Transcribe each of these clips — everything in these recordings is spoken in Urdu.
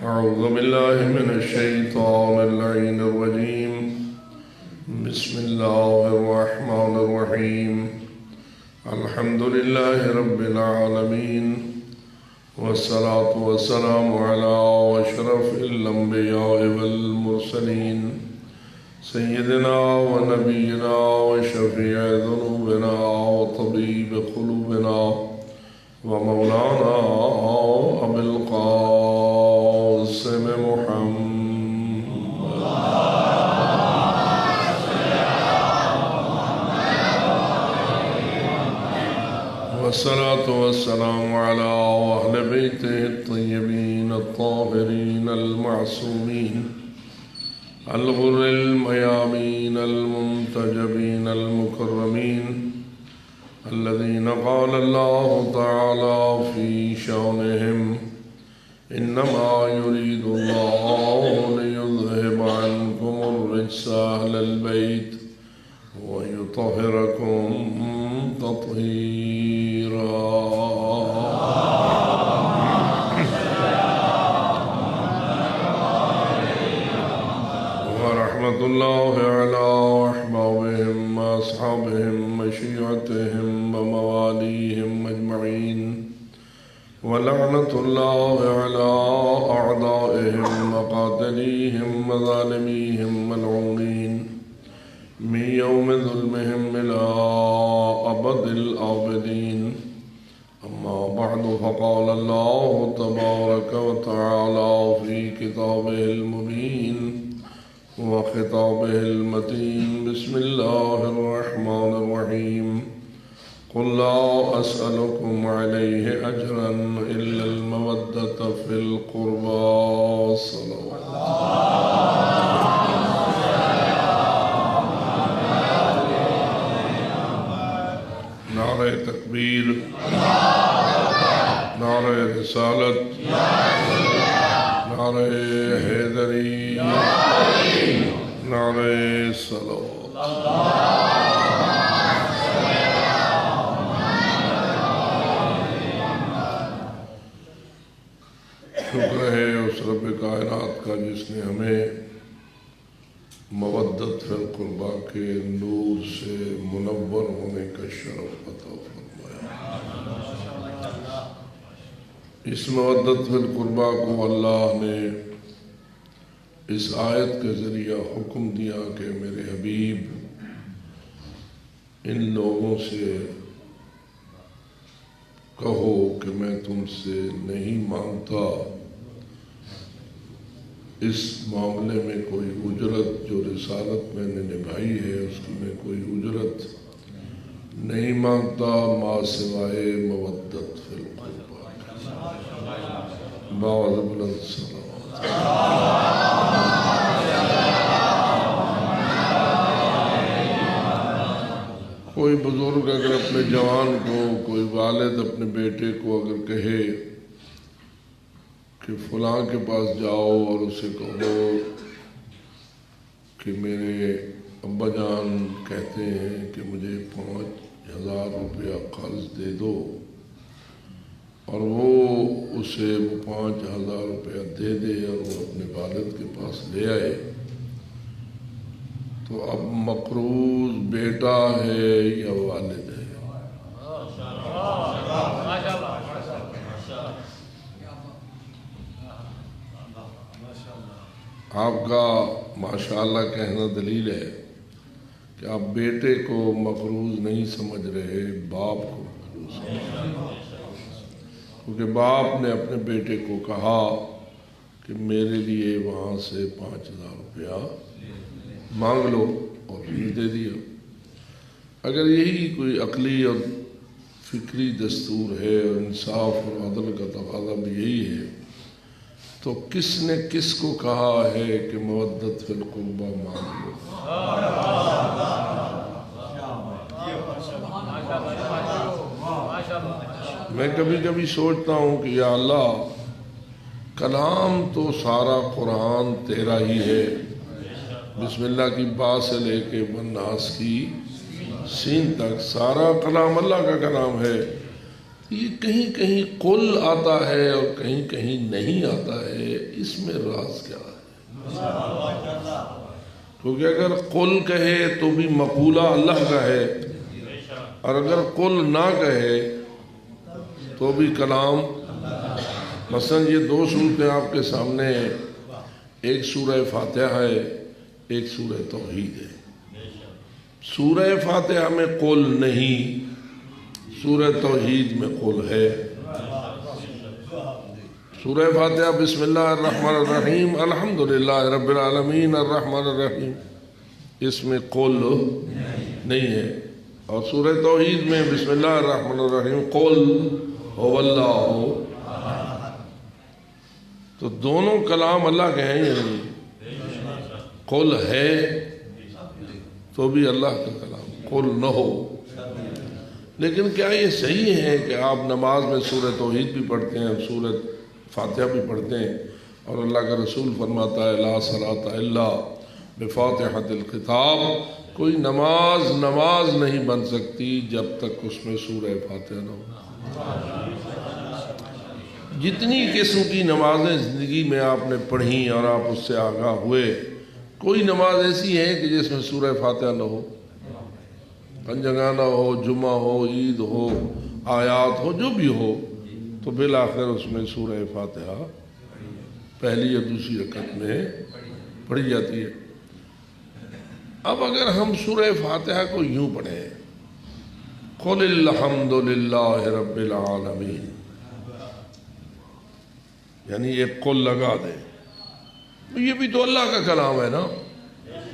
أعوذ بالله من الشيطان اللعين الرجيم. بسم الله الرحمن الرحيم. الحمد لله رب العالمين، والصلاة والسلام على أشرف الأنبياء والمرسلين سيدنا ونبينا وشفيع ذنوبنا وطبيب قلوبنا ومولانا أبي القاسم محمد والصلاة والسلام على أهل بيته الطيبين الطاهرين المعصومين الغر الميامين المنتجبين المكرمين الذين قال الله تعالى في شأنهم: إنما يريد الله ليذهب عنكم الرجس أهل البيت ويطهركم تطهيرا. ورحمة الله على أحبابهم وأصحابهم وشيعتهم ومواليهم أجمعين، ولعنة الله على أعدائهم وقاتليهم وظالميهم ملعونين من يوم ظلمهم إلى أبد الآبدين. أما بعد، فقال الله تبارك وتعالى في كتابه المبين وخطابه المتين: بسم الله الرحمن الرحيم. قل لا أسألكم عليه أجرا إلا المودة في القربى. صلوات نعرہ تکبیر، نعرہ رسالت، نعرہ حیدری، نعرہ صلوات. شکر ہے اس رب کائنات کا جس نے ہمیں مودت فی القربہ کے نور سے منور ہونے کا شرف عطا فرمایا. اس مودت فی القربہ کو اللہ نے اس آیت کے ذریعہ حکم دیا کہ میرے حبیب ان لوگوں سے کہو کہ میں تم سے نہیں مانگتا اس معاملے میں کوئی اجرت. جو رسالت میں نے نبھائی ہے اس کی میں کوئی اجرت نہیں مانگتا ما سوائے مودت فی القربہ. باوعظ بلند صلوات. کوئی بزرگ اگر اپنے جوان کو، کوئی والد اپنے بیٹے کو اگر کہے کہ فلاں کے پاس جاؤ اور اسے کہو کہ میرے ابا جان کہتے ہیں کہ مجھے 5,000 روپیہ قرض دے دو، اور وہ اسے وہ 5,000 روپیہ دے دے اور وہ اپنے والد کے پاس لے آئے، تو اب مقروض بیٹا ہے یا والد ہے؟ آپ کا ماشاءاللہ کہنا دلیل ہے کہ آپ بیٹے کو مقروض نہیں سمجھ رہے، باپ کو مقروض سمجھ رہے، کیونکہ باپ نے اپنے بیٹے کو کہا کہ میرے لیے وہاں سے 5,000 روپیہ مانگ لو، اور دے دیا. اگر یہی کوئی عقلی اور فکری دستور ہے اور انصاف اور عدل کا تقاضا بھی یہی ہے، تو کس نے کس کو کہا ہے کہ مودت فی القربہ مانگ لو؟ میں کبھی کبھی سوچتا ہوں کہ یا اللہ، کلام تو سارا قرآن تیرا ہی ہے، بسم اللہ کی با سے لے کے والناس کی سین تک سارا کلام اللہ کا کلام ہے، یہ کہیں کہیں قل آتا ہے اور کہیں کہیں نہیں آتا ہے، اس میں راز کیا ہے؟ کیونکہ اگر قل کہے تو بھی مقولہ اللہ کا ہے، اور اگر قل نہ کہے تو بھی کلام. مثلا یہ دو صورتیں آپ کے سامنے ہیں، ایک سورہ فاتحہ ہے، ایک سورہ توحید ہے. سورہ فاتحہ میں قل نہیں، سورہ توحید میں قل ہے. سورہ فاتحہ بسم اللہ الرحمن الرحیم الحمدللہ رب العالمین الرحمن الرحیم، اس میں قل نہیں ہے. اور سورہ توحید میں بسم اللہ الرحمن الرحیم قل هو اللہ. تو دونوں کلام اللہ کے ہیں یا نہیں؟ قل ہے تو بھی اللہ کا کلام، قل نہ ہو. لیکن کیا یہ صحیح ہے کہ آپ نماز میں سورہ توحید بھی پڑھتے ہیں، سورہ فاتحہ بھی پڑھتے ہیں، اور اللہ کا رسول فرماتا ہے لا صلاۃ الا بفاتحۃ الکتاب، کوئی نماز نہیں بن سکتی جب تک اس میں سورہ فاتحہ نہ ہو. جتنی قسم کی نمازیں زندگی میں آپ نے پڑھیں اور آپ اس سے آگاہ ہوئے، کوئی نماز ایسی ہے کہ جس میں سورہ فاتحہ نہ ہو؟ پنجگانہ ہو، جمعہ ہو، عید ہو، آیات ہو، جو بھی ہو، تو بالآخر اس میں سورہ فاتحہ پہلی یا دوسری رکعت میں پڑھی جاتی ہے. اب اگر ہم سورہ فاتحہ کو یوں پڑھیں قل الحمد للہ رب العالمین، یعنی ایک قل لگا دیں، یہ بھی تو اللہ کا کلام ہے نا.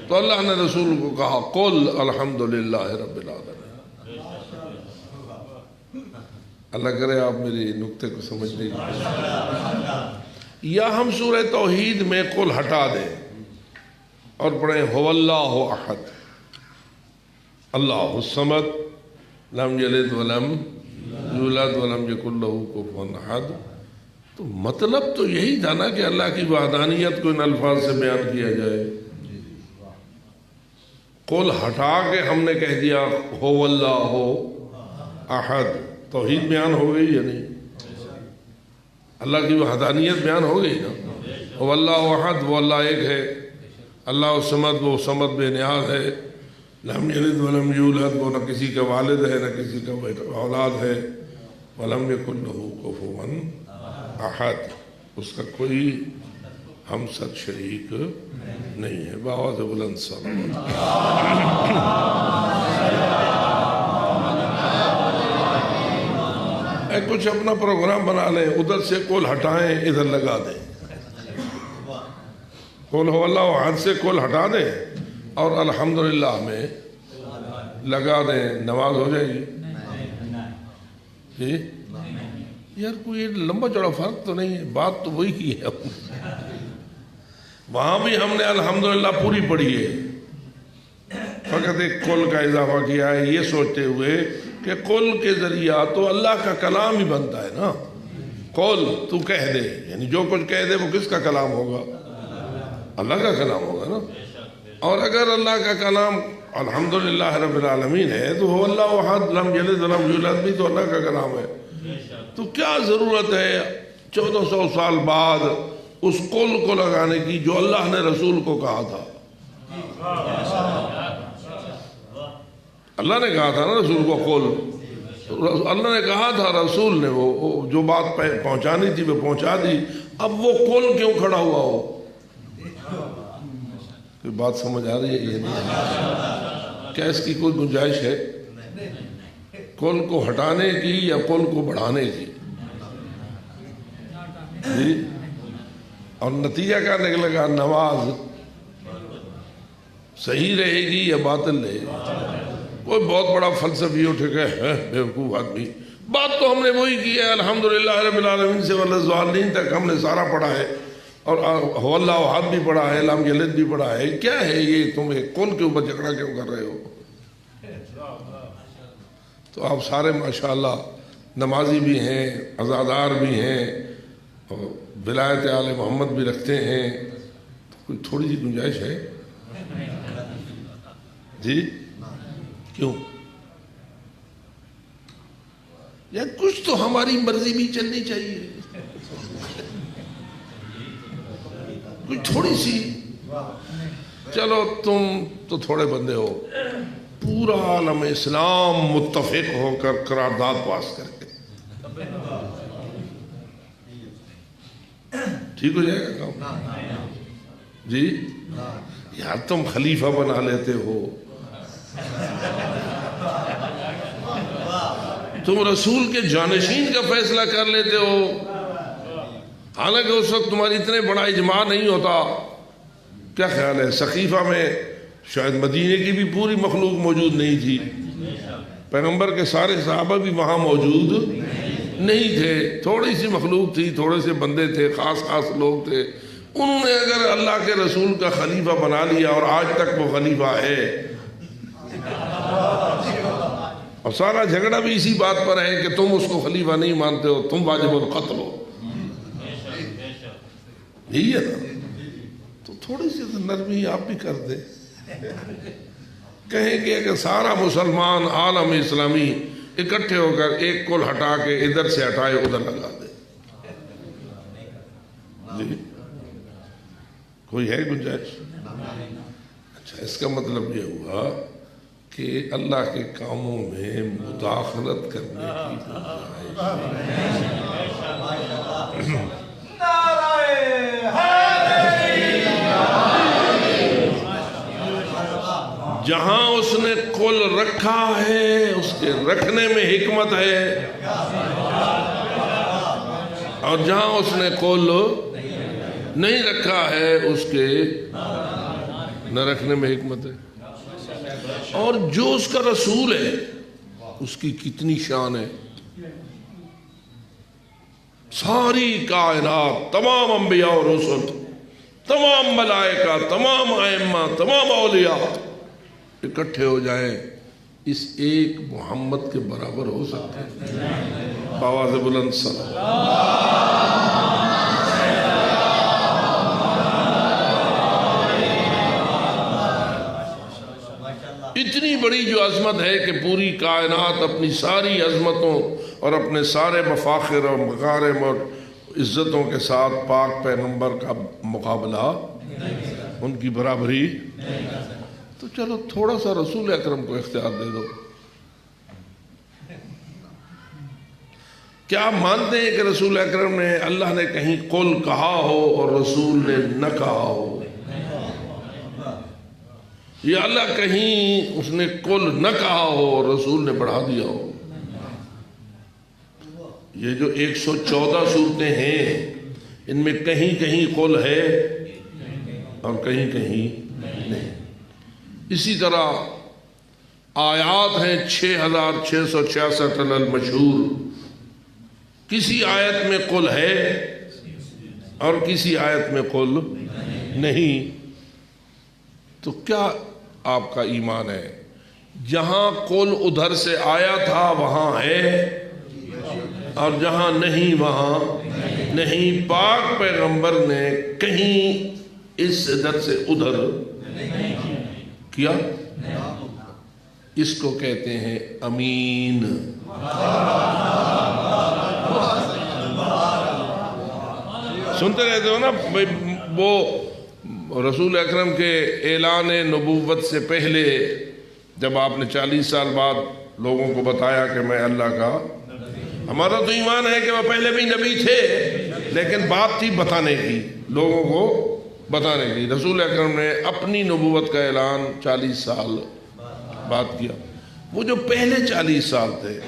تو اللہ نے رسول کو کہا قل الحمد للہ رب العالمین. اللہ کرے آپ میری نقطے کو سمجھنے کی کوشش. یا ہم سورہ توحید میں قل ہٹا دیں اور پڑھیں هو اللہ احد اللہ الصمد لم یلد ولم یولد ولم یکن لہ کفوا احد. تو مطلب تو یہی تھا نا کہ اللہ کی وحدانیت کو ان الفاظ سے بیان کیا جائے. قل ہٹا کے ہم نے کہہ دیا هو اللہ احد، توحید بیان ہو گئی یا نہیں؟ اللہ کی وحدانیت بیان ہو گئی نا. هو اللہ احد، وہ اللہ ایک ہے. اللہ الصمد، وہ صمد بے نیاز ہے. لم یلد ولم یولد، وہ نہ کسی کا والد ہے نہ کسی کا اولاد ہے. ولم یکن لہ کفوا احد، اس کا کوئی ہمسر شریک نہیں ہے. بآواز بلند صلوات. کچھ اپنا پروگرام بنا لیں، ادھر سے قل ہٹائیں ادھر لگا دیں. قل هو اللہ احد سے قل ہٹا دیں اور الحمدللہ میں لگا دیں، نماز ہو جائے گی. جی یار کوئی لمبا چوڑا فرق تو نہیں ہے، بات تو وہی کی ہے. وہاں بھی ہم نے الحمدللہ پوری پڑھی ہے، فقط ایک قل کا اضافہ کیا ہے، یہ سوچتے ہوئے کہ قل کے ذریعہ تو اللہ کا کلام ہی بنتا ہے نا. قل تو کہہ دے، یعنی جو کچھ کہہ دے وہ کس کا کلام ہوگا؟ اللہ کا کلام ہوگا نا. اور اگر اللہ کا کلام الحمدللہ رب العالمین ہے تو هو اللہ احد لم یلد ولم یولد بھی تو اللہ کا کلام ہے. تو کیا ضرورت ہے 1400 سال بعد اس قل کو لگانے کی جو اللہ نے رسول کو کہا تھا؟ اللہ نے کہا تھا نا رسول کو قل، اللہ نے کہا تھا، رسول نے وہ جو بات پہنچانی تھی وہ پہنچا دی. اب وہ قل کیوں کھڑا ہوا ہو؟ کوئی بات سمجھ آ رہی ہے؟ یہ نہیں. کیا اس کی کوئی گنجائش ہے قل کو ہٹانے کی یا قل کو بڑھانے کی؟ جی. اور نتیجہ کیا نکلے گا؟ نماز صحیح رہے گی یا باطل رہے گی؟ کوئی بہت بڑا فلسفی اٹھ گئے بیوقوف آدمی، بات تو ہم نے وہی کی ہے، الحمدللہ رب العالمین سے والضالین تک ہم نے سارا پڑھا ہے، اور هو اللہ احد بھی پڑھا ہے، لم یلد بھی پڑھا ہے. کیا ہے یہ تم ایک قل کے اوپر جھگڑا کیوں کر رہے ہو؟ تو آپ سارے ماشاءاللہ نمازی بھی ہیں، عزادار بھی ہیں، اور ولایت آل محمد بھی رکھتے ہیں. کوئی تھوڑی سی گنجائش ہے؟ جی کیوں؟ یا کچھ تو ہماری مرضی بھی چلنی چاہیے، کچھ تھوڑی سی. چلو تم تو تھوڑے بندے ہو، پورا عالم اسلام متفق ہو کر قرارداد پاس کر کے ٹھیک ہو جائے گا کام. جی یار تم خلیفہ بنا لیتے ہو، تم رسول کے جانشین کا فیصلہ کر لیتے ہو، حالانکہ اس وقت تمہاری اتنے بڑا اجماع نہیں ہوتا. کیا خیال ہے سقیفہ میں شاید مدینے کی بھی پوری مخلوق موجود نہیں تھی، پیغمبر کے سارے صحابہ بھی وہاں موجود نہیں تھے، تھوڑی سی مخلوق تھی، تھوڑے سے بندے تھے، خاص خاص لوگ تھے. انہوں نے اگر اللہ کے رسول کا خلیفہ بنا لیا اور آج تک وہ خلیفہ ہے، اور سارا جھگڑا بھی اسی بات پر ہے کہ تم اس کو خلیفہ نہیں مانتے ہو، تم واجب القتل ہو. یہی ہے نا، تو تھوڑی سی نرمی آپ بھی کر دیں. کہیں گے کہ سارا مسلمان عالم اسلامی اکٹھے ہو کر ایک کل ہٹا کے ادھر سے ہٹائے ادھر لگا دے. جی کوئی ہے گنجائش؟ اچھا، اس کا مطلب یہ ہوا کہ اللہ کے کاموں میں مداخلت کرنے کی جہاں اس نے کل رکھا ہے اس کے رکھنے میں حکمت ہے، اور جہاں اس نے کل نہیں رکھا ہے اس کے نہ رکھنے میں حکمت ہے. اور جو اس کا رسول ہے اس کی کتنی شان ہے. ساری کائنات، تمام انبیاء اور رسل، تمام ملائکہ، تمام ائمہ، تمام اولیاء اکٹھے ہو جائیں اس ایک محمد کے برابر ہو سکتے ہیں؟ آواز بلند صلی اتنی بڑی جو عظمت ہے کہ پوری کائنات اپنی ساری عظمتوں اور اپنے سارے مفاخر اور مکارم اور عزتوں کے ساتھ پاک پیغمبر کا مقابلہ، ان کی برابری. تو چلو تھوڑا سا رسول اکرم کو اختیار دے دو. کیا مانتے ہیں کہ رسول اکرم نے اللہ نے کہیں قل کہا ہو اور رسول نے نہ کہا ہو؟ یا اللہ کہیں اس نے قل نہ کہا ہو اور رسول نے بڑھا دیا ہو؟ یہ جو 114 صورتیں ہیں ان میں کہیں کہیں قل ہے اور کہیں کہیں نہیں. اسی طرح آیات ہیں 6666 المشہور، کسی آیت میں قل ہے اور کسی آیت میں قل نہیں. تو کیا آپ کا ایمان ہے؟ جہاں قل ادھر سے آیا تھا وہاں ہے، اور جہاں نہیں وہاں نہیں. پاک پیغمبر نے کہیں اس ادھر سے ادھر کیا. اس کو کہتے ہیں امین. سنتے رہتے ہو نا وہ رسول اکرم کے اعلان نبوت سے پہلے جب آپ نے 40 سال بعد لوگوں کو بتایا کہ میں اللہ کا، ہمارا تو ایمان ہے کہ وہ پہلے بھی نبی تھے لیکن بات تھی بتانے کی، لوگوں کو بتانے کی. رسول اکرم نے اپنی نبوت کا اعلان 40 سال بعد کیا. وہ جو پہلے 40 سال تھے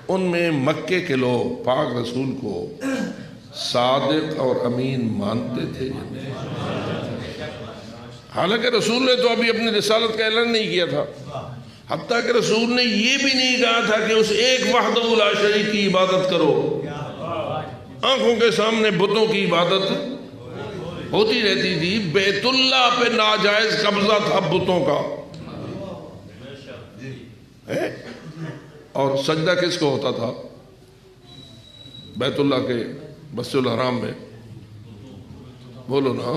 ان میں مکے کے لوگ پاک رسول کو صادق اور امین مانتے تھے. حالانکہ رسول نے تو ابھی اپنی رسالت کا اعلان نہیں کیا تھا، حتیٰ کہ رسول نے یہ بھی نہیں کہا تھا کہ اس ایک وحدہ لا شریک کی عبادت کرو. آنکھوں کے سامنے بتوں کی عبادت ہوتی رہتی تھی. بیت اللہ پہ ناجائز قبضہ تھا بتوں کا، اور سجدہ کس کو ہوتا تھا؟ بیت اللہ کے مسجد الحرام میں. بولو نا،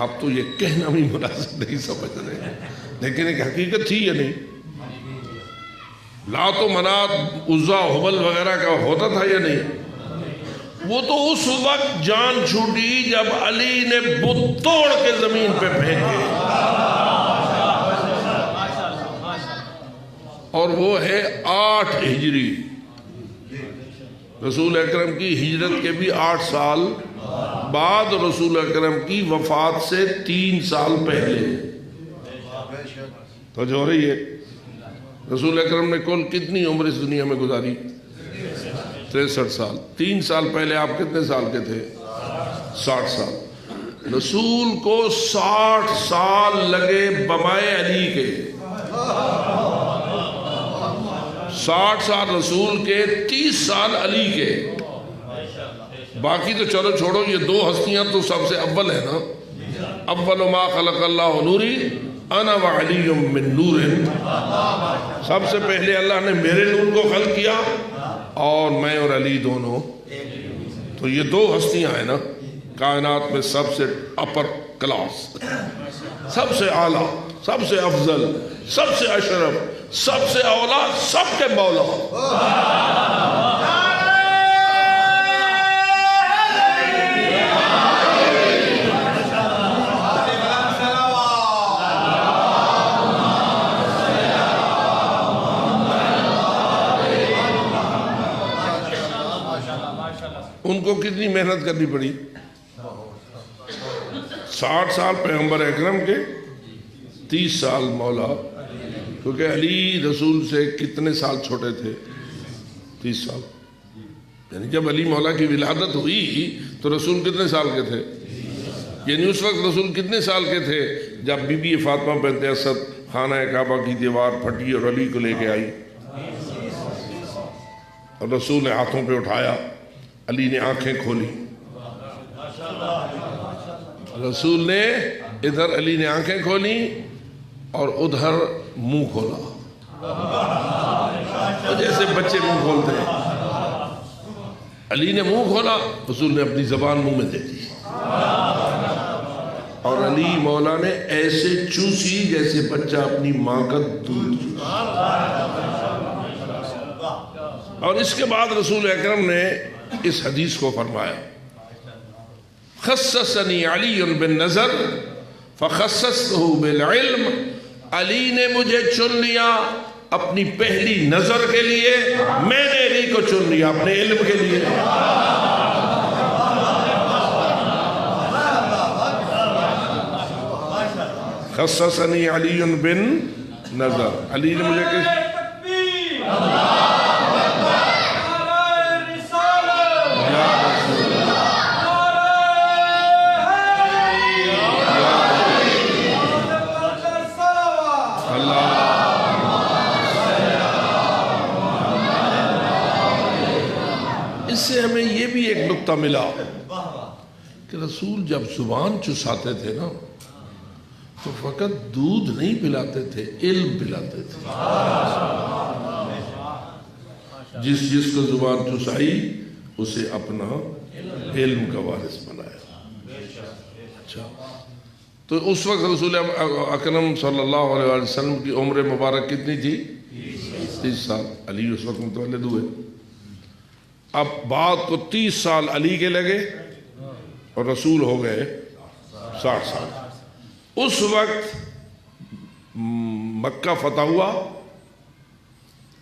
آپ تو یہ کہنا بھی مناسب نہیں سمجھ رہے، لیکن ایک حقیقت تھی یا نہیں؟ لات و منات عزا حبل وغیرہ کا ہوتا تھا یا نہیں؟ وہ تو اس وقت جان چھوٹی جب علی نے بت توڑ کے زمین پہ پھینکے، اور وہ ہے 8 ہجری، رسول اکرم کی ہجرت کے بھی 8 سال بعد، رسول اکرم کی وفات سے 3 سال پہلے۔ تو جو ہو رہی ہے، رسول اکرم نے کل کتنی عمر اس دنیا میں گزاری؟ 63 سال۔ 3 سال پہلے آپ کتنے سال کے تھے؟ 60 سال۔ رسول کو 60 سال لگے بمائے علی کے، 60 سال رسول کے، 30 سال علی کے۔ باقی تو چلو چھوڑو، یہ 2 ہستیاں تو سب سے اول ہے نا۔ اول ما خلق اللہ نوری انا وعلی من نور، سب سے پہلے اللہ نے میرے نور کو خلق کیا اور میں اور علی دونوں، تو یہ 2 ہستیاں ہیں نا کائنات میں سب سے اپر کلاس، سب سے اعلیٰ، سب سے افضل، سب سے اشرف، سب سے اولا، سب کے مولا۔ ان کو کتنی محنت کرنی پڑی؟ 60 سال پیغمبر اکرم کے، 30 سال مولا، کیونکہ علی رسول سے کتنے سال چھوٹے تھے؟ 30 سال۔ یعنی جب علی مولا کی ولادت ہوئی تو رسول کتنے سال کے تھے؟ یعنی اس وقت رسول کتنے سال کے تھے جب بی بی فاطمہ بنت اسد خانہ کعبہ کی دیوار پھٹی اور علی کو لے کے آئی، اور رسول نے ہاتھوں پہ اٹھایا، علی نے آنکھیں کھولی، رسول نے ادھر، علی نے آنکھیں کھولی اور ادھر منہ کھولا، جیسے بچے منہ کھولتے ہیں۔ علی نے منہ کھولا، رسول نے اپنی زبان منہ میں دے دی، اور علی مولا نے ایسے چوسی جیسے بچہ اپنی ماں کا دودھ چوسا۔ اور اس کے بعد رسول اکرم نے اس حدیث کو فرمایا، خصصنی علی بالنظر فخصصتہ بالعلم، علی نے مجھے چن لیا اپنی پہلی نظر کے لیے، میں نے علی کو چن لیا اپنے علم کے لیے۔ خصصنی علی بالنظر، علی نے مجھے کس سے ہمیں یہ بھی ایک نقطہ ملا کہ رسول جب زبان چساتے تھے نا تو فقط دودھ نہیں پلاتے تھے، علم پلاتے تھے۔ جس کو زبان چسائی اسے اپنا علم کا وارث بنایا۔ اچھا، تو اس وقت رسول اکرم صلی اللہ علیہ وسلم کی عمر مبارک کتنی تھی؟ 30 سال۔ علی اس وقت متولد ہوئے۔ اب بات کو 30 سال علی کے لگے اور رسول ہو گئے 60 سال۔ اس وقت مکہ فتح ہوا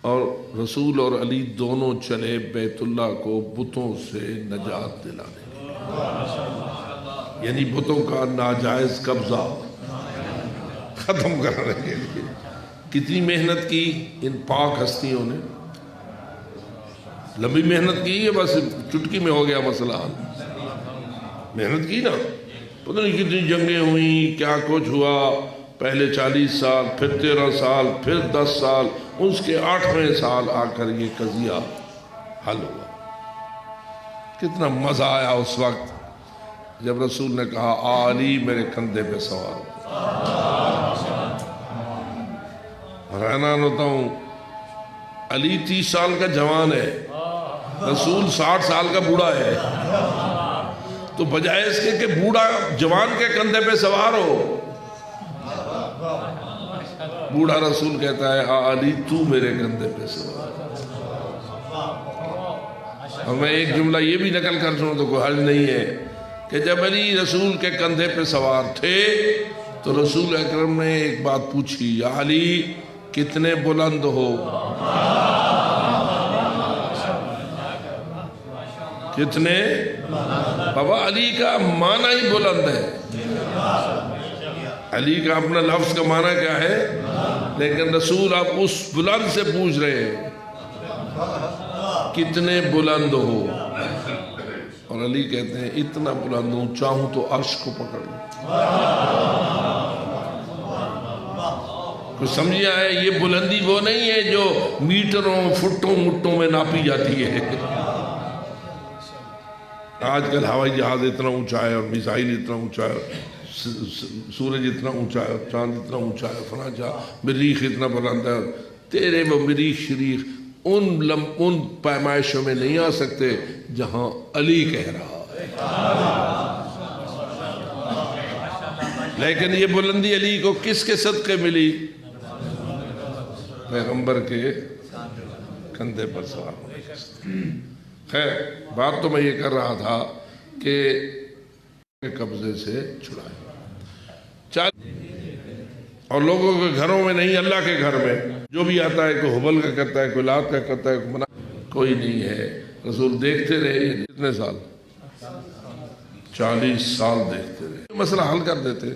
اور رسول اور علی دونوں چلے بیت اللہ کو بتوں سے نجات دلانے کے لیے، یعنی بتوں کا ناجائز قبضہ ختم کرنے کے لیے۔ کتنی محنت کی ان پاک ہستیوں نے، لمبی محنت کی ہے، بس چٹکی میں ہو گیا مسئلہ حل۔ محنت کی نا، پتہ نہیں کتنی جنگیں ہوئیں، کیا کچھ ہوا، پہلے 40 سال، پھر 13 سال، پھر 10 سال، اس کے 8ویں سال آ کر یہ قضیہ حل ہوا۔ کتنا مزہ آیا اس وقت جب رسول نے کہا علی میرے کندھے پہ سوار ہو۔ حیران ہوتا ہوں، علی 30 سال کا جوان ہے، رسول 60 سال کا بوڑھا ہے، تو بجائے اس کے کہ بوڑھا جوان کے کندھے پہ سوار ہو، بوڑھا رسول کہتا ہے علی تو میرے کندھے پہ سوار۔ اور میں ایک جملہ یہ بھی نقل کر سنوں تو کوئی حل نہیں ہے کہ جب علی رسول کے کندھے پہ سوار تھے تو رسول اکرم نے ایک بات پوچھی، یا علی کتنے بلند ہو؟ کتنے؟ بابا علی کا معنی ہی بلند ہے، علی کا اپنا لفظ کا معنی کیا ہے، لیکن رسول آپ اس بلند سے پوچھ رہے ہیں کتنے بلند ہو، اور علی کہتے ہیں اتنا بلند ہوں چاہوں تو عرش کو پکڑ لوں۔ کچھ سمجھا ہے؟ یہ بلندی وہ نہیں ہے جو میٹروں فٹوں مٹوں میں ناپی جاتی ہے۔ آج کل ہوائی جہاز اتنا اونچا ہے اور میزائل اتنا اونچا ہے، سورج اتنا اونچا ہے، چاند اتنا اونچا ہے، فلاں جہاں مریخ اتنا بلند ہے، تیرے وہ مریخ شریخ ان پیمائشوں میں نہیں آ سکتے جہاں علی کہہ رہا ہے۔ لیکن یہ بلندی علی کو کس کے صدقے ملی؟ پیغمبر کے کندھے پر سوار۔ خیر بات تو میں یہ کر رہا تھا کہ قبضے سے چھڑائے اور لوگوں کے گھروں میں نہیں، اللہ کے گھر میں جو بھی آتا ہے کوئی حبل کا کرتا ہے، کوئی لات کا کرتا ہے، کوئی نہیں ہے۔ رسول دیکھتے رہے کتنے سال؟ 40 سال دیکھتے رہے، مسئلہ حل کر دیتے۔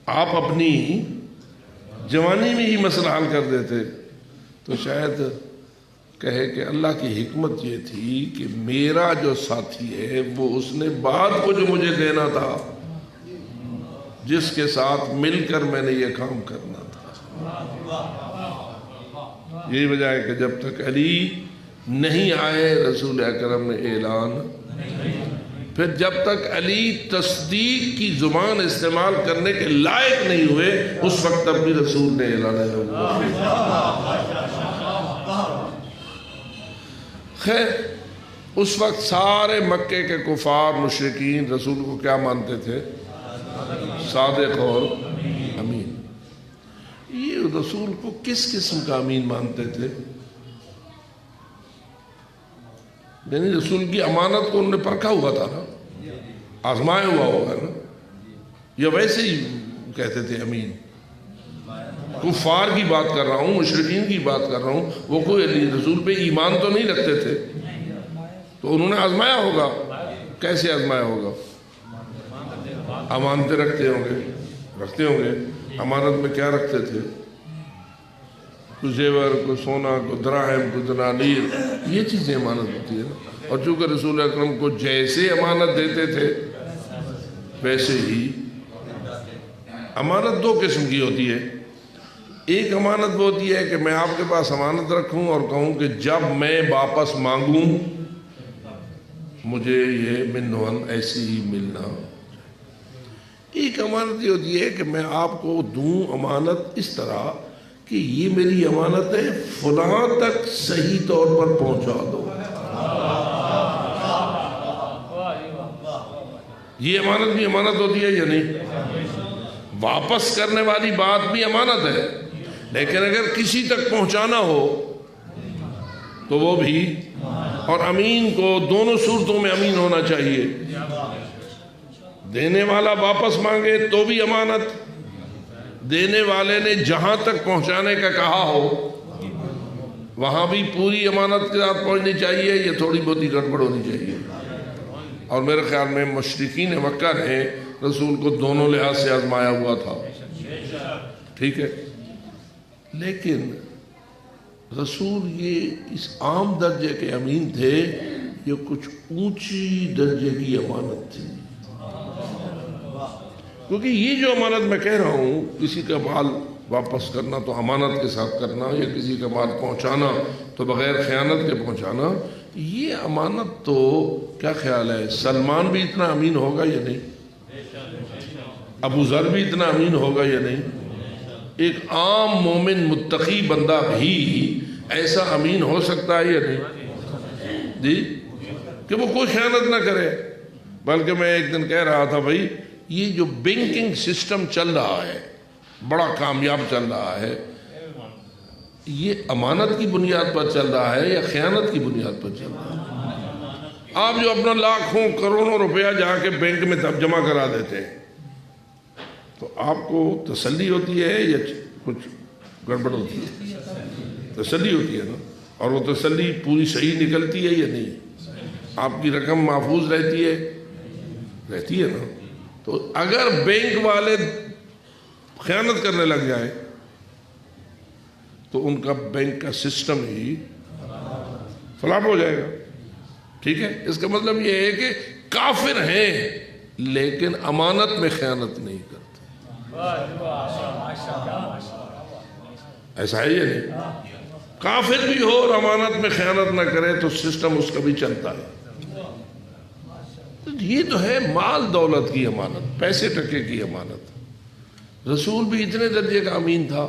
آپ اپنی جوانی میں ہی مسئلہ حل کر دیتے تو شاید کہے کہ اللہ کی حکمت یہ تھی کہ میرا جو ساتھی ہے وہ اس نے بعد کو جو مجھے دینا تھا، جس کے ساتھ مل کر میں نے یہ کام کرنا تھا۔ یہی وجہ ہے کہ جب تک علی نہیں آئے رسول اکرم نے اعلان، پھر جب تک علی تصدیق کی زبان استعمال کرنے کے لائق نہیں ہوئے اس وقت تک بھی رسول نے اعلان ہے۔ خیر اس وقت سارے مکے کے کفار مشرکین رسول کو کیا مانتے تھے؟ صادق اور امین۔ یہ رسول کو کس قسم کا امین مانتے تھے؟ یعنی رسول کی امانت کو انہوں نے پرکھا ہوا تھا نا، آزمایا ہوا ہوگا نا، یا ویسے ہی کہتے تھے امین؟ کفار کی بات کر رہا ہوں، مشرکین کی بات کر رہا ہوں، وہ کوئی رسول پہ ایمان تو نہیں رکھتے تھے، تو انہوں نے آزمایا ہوگا۔ کیسے آزمایا ہوگا؟ امانتیں رکھتے ہوں گے۔ امانت میں کیا رکھتے تھے؟ کوئی زیور، کوئی سونا، کوئی دراہم، کوئی دنانیر، یہ چیزیں امانت ہوتی ہے نا۔ اور چونکہ رسول اکرم کو جیسے امانت دیتے تھے ویسے ہی امانت دو قسم کی ہوتی ہے۔ ایک امانت وہ ہوتی ہے کہ میں آپ کے پاس امانت رکھوں اور کہوں کہ جب میں واپس مانگوں مجھے یہ منوان ایسی ہی ملنا۔ ایک امانت یہ ہوتی ہے کہ میں آپ کو دوں امانت اس طرح کہ یہ میری امانت ہے، فلاں تک صحیح طور پر پہنچا دو۔ یہ امانت بھی امانت ہوتی ہے یا نہیں؟ واپس کرنے والی بات بھی امانت ہے، لیکن اگر کسی تک پہنچانا ہو تو وہ بھی، اور امین کو دونوں صورتوں میں امین ہونا چاہیے۔ دینے والا واپس مانگے تو بھی امانت، دینے والے نے جہاں تک پہنچانے کا کہا ہو وہاں بھی پوری امانت کے ساتھ پہنچنی چاہیے، یہ تھوڑی بہت ہی گڑبڑ ہونی چاہیے۔ اور میرے خیال میں مشرکین مکہ نے رسول کو دونوں لحاظ سے آزمایا ہوا تھا، ٹھیک ہے، لیکن رسول یہ اس عام درجے کے امین تھے، یہ کچھ اونچی درجے کی امانت تھی۔ کیونکہ یہ جو امانت میں کہہ رہا ہوں، کسی کا مال واپس کرنا تو امانت کے ساتھ کرنا، یا کسی کا مال پہنچانا تو بغیر خیانت کے پہنچانا، یہ امانت تو کیا خیال ہے سلمان بھی اتنا امین ہوگا یا نہیں؟ ابو ذر بھی اتنا امین ہوگا یا نہیں؟ ایک عام مومن متقی بندہ بھی ایسا امین ہو سکتا ہے یا نہیں؟ جی، کہ وہ کوئی خیانت نہ کرے۔ بلکہ میں ایک دن کہہ رہا تھا بھائی یہ جو بینکنگ سسٹم چل رہا ہے بڑا کامیاب چل رہا ہے، یہ امانت کی بنیاد پر چل رہا ہے یا خیانت کی بنیاد پر چل رہا ہے؟ آپ جو اپنا لاکھوں کروڑوں روپیہ جا کے بینک میں جمع کرا دیتے ہیں تو آپ کو تسلی ہوتی ہے یا کچھ گڑبڑ ہوتی ہے؟ تسلی ہوتی ہے نا، اور وہ تسلی پوری صحیح نکلتی ہے یا نہیں؟ آپ کی رقم محفوظ رہتی ہے نا۔ تو اگر بینک والے خیانت کرنے لگ جائیں تو ان کا بینک کا سسٹم ہی فلاپ ہو جائے گا، ٹھیک ہے؟ اس کا مطلب یہ ہے کہ کافر ہیں لیکن امانت میں خیانت نہیں کرتے، ایسا ہے یا نہیں؟ کافر بھی ہو اور امانت میں خیانت نہ کرے تو سسٹم اس کا بھی چلتا ہے۔ یہ تو ہے مال دولت کی امانت، پیسے ٹکے کی امانت۔ رسول بھی اتنے درجے کا امین تھا،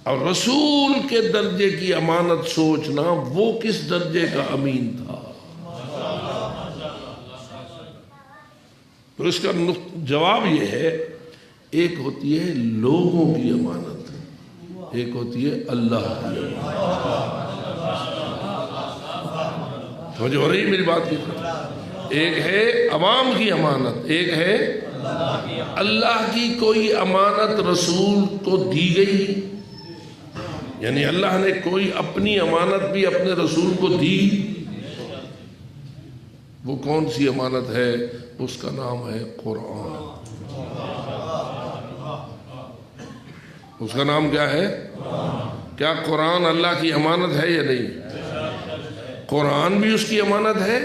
اور رسول کے درجے کی امانت سوچنا وہ کس درجے کا امین تھا۔ تو اس کا جواب یہ ہے، ایک ہوتی ہے لوگوں کی امانت، ایک ہوتی ہے اللہ کی امانت۔ سمجھ ہو رہی میری بات کی؟ ایک ہے عوام کی امانت، ایک ہے اللہ کی کوئی امانت رسول کو دی گئی، یعنی اللہ نے کوئی اپنی امانت بھی اپنے رسول کو دی۔ وہ کون سی امانت ہے؟ اس کا نام ہے قرآن۔ اس کا نام کیا ہے؟ کیا قرآن اللہ کی امانت ہے یا نہیں؟ قرآن بھی اس کی امانت ہے،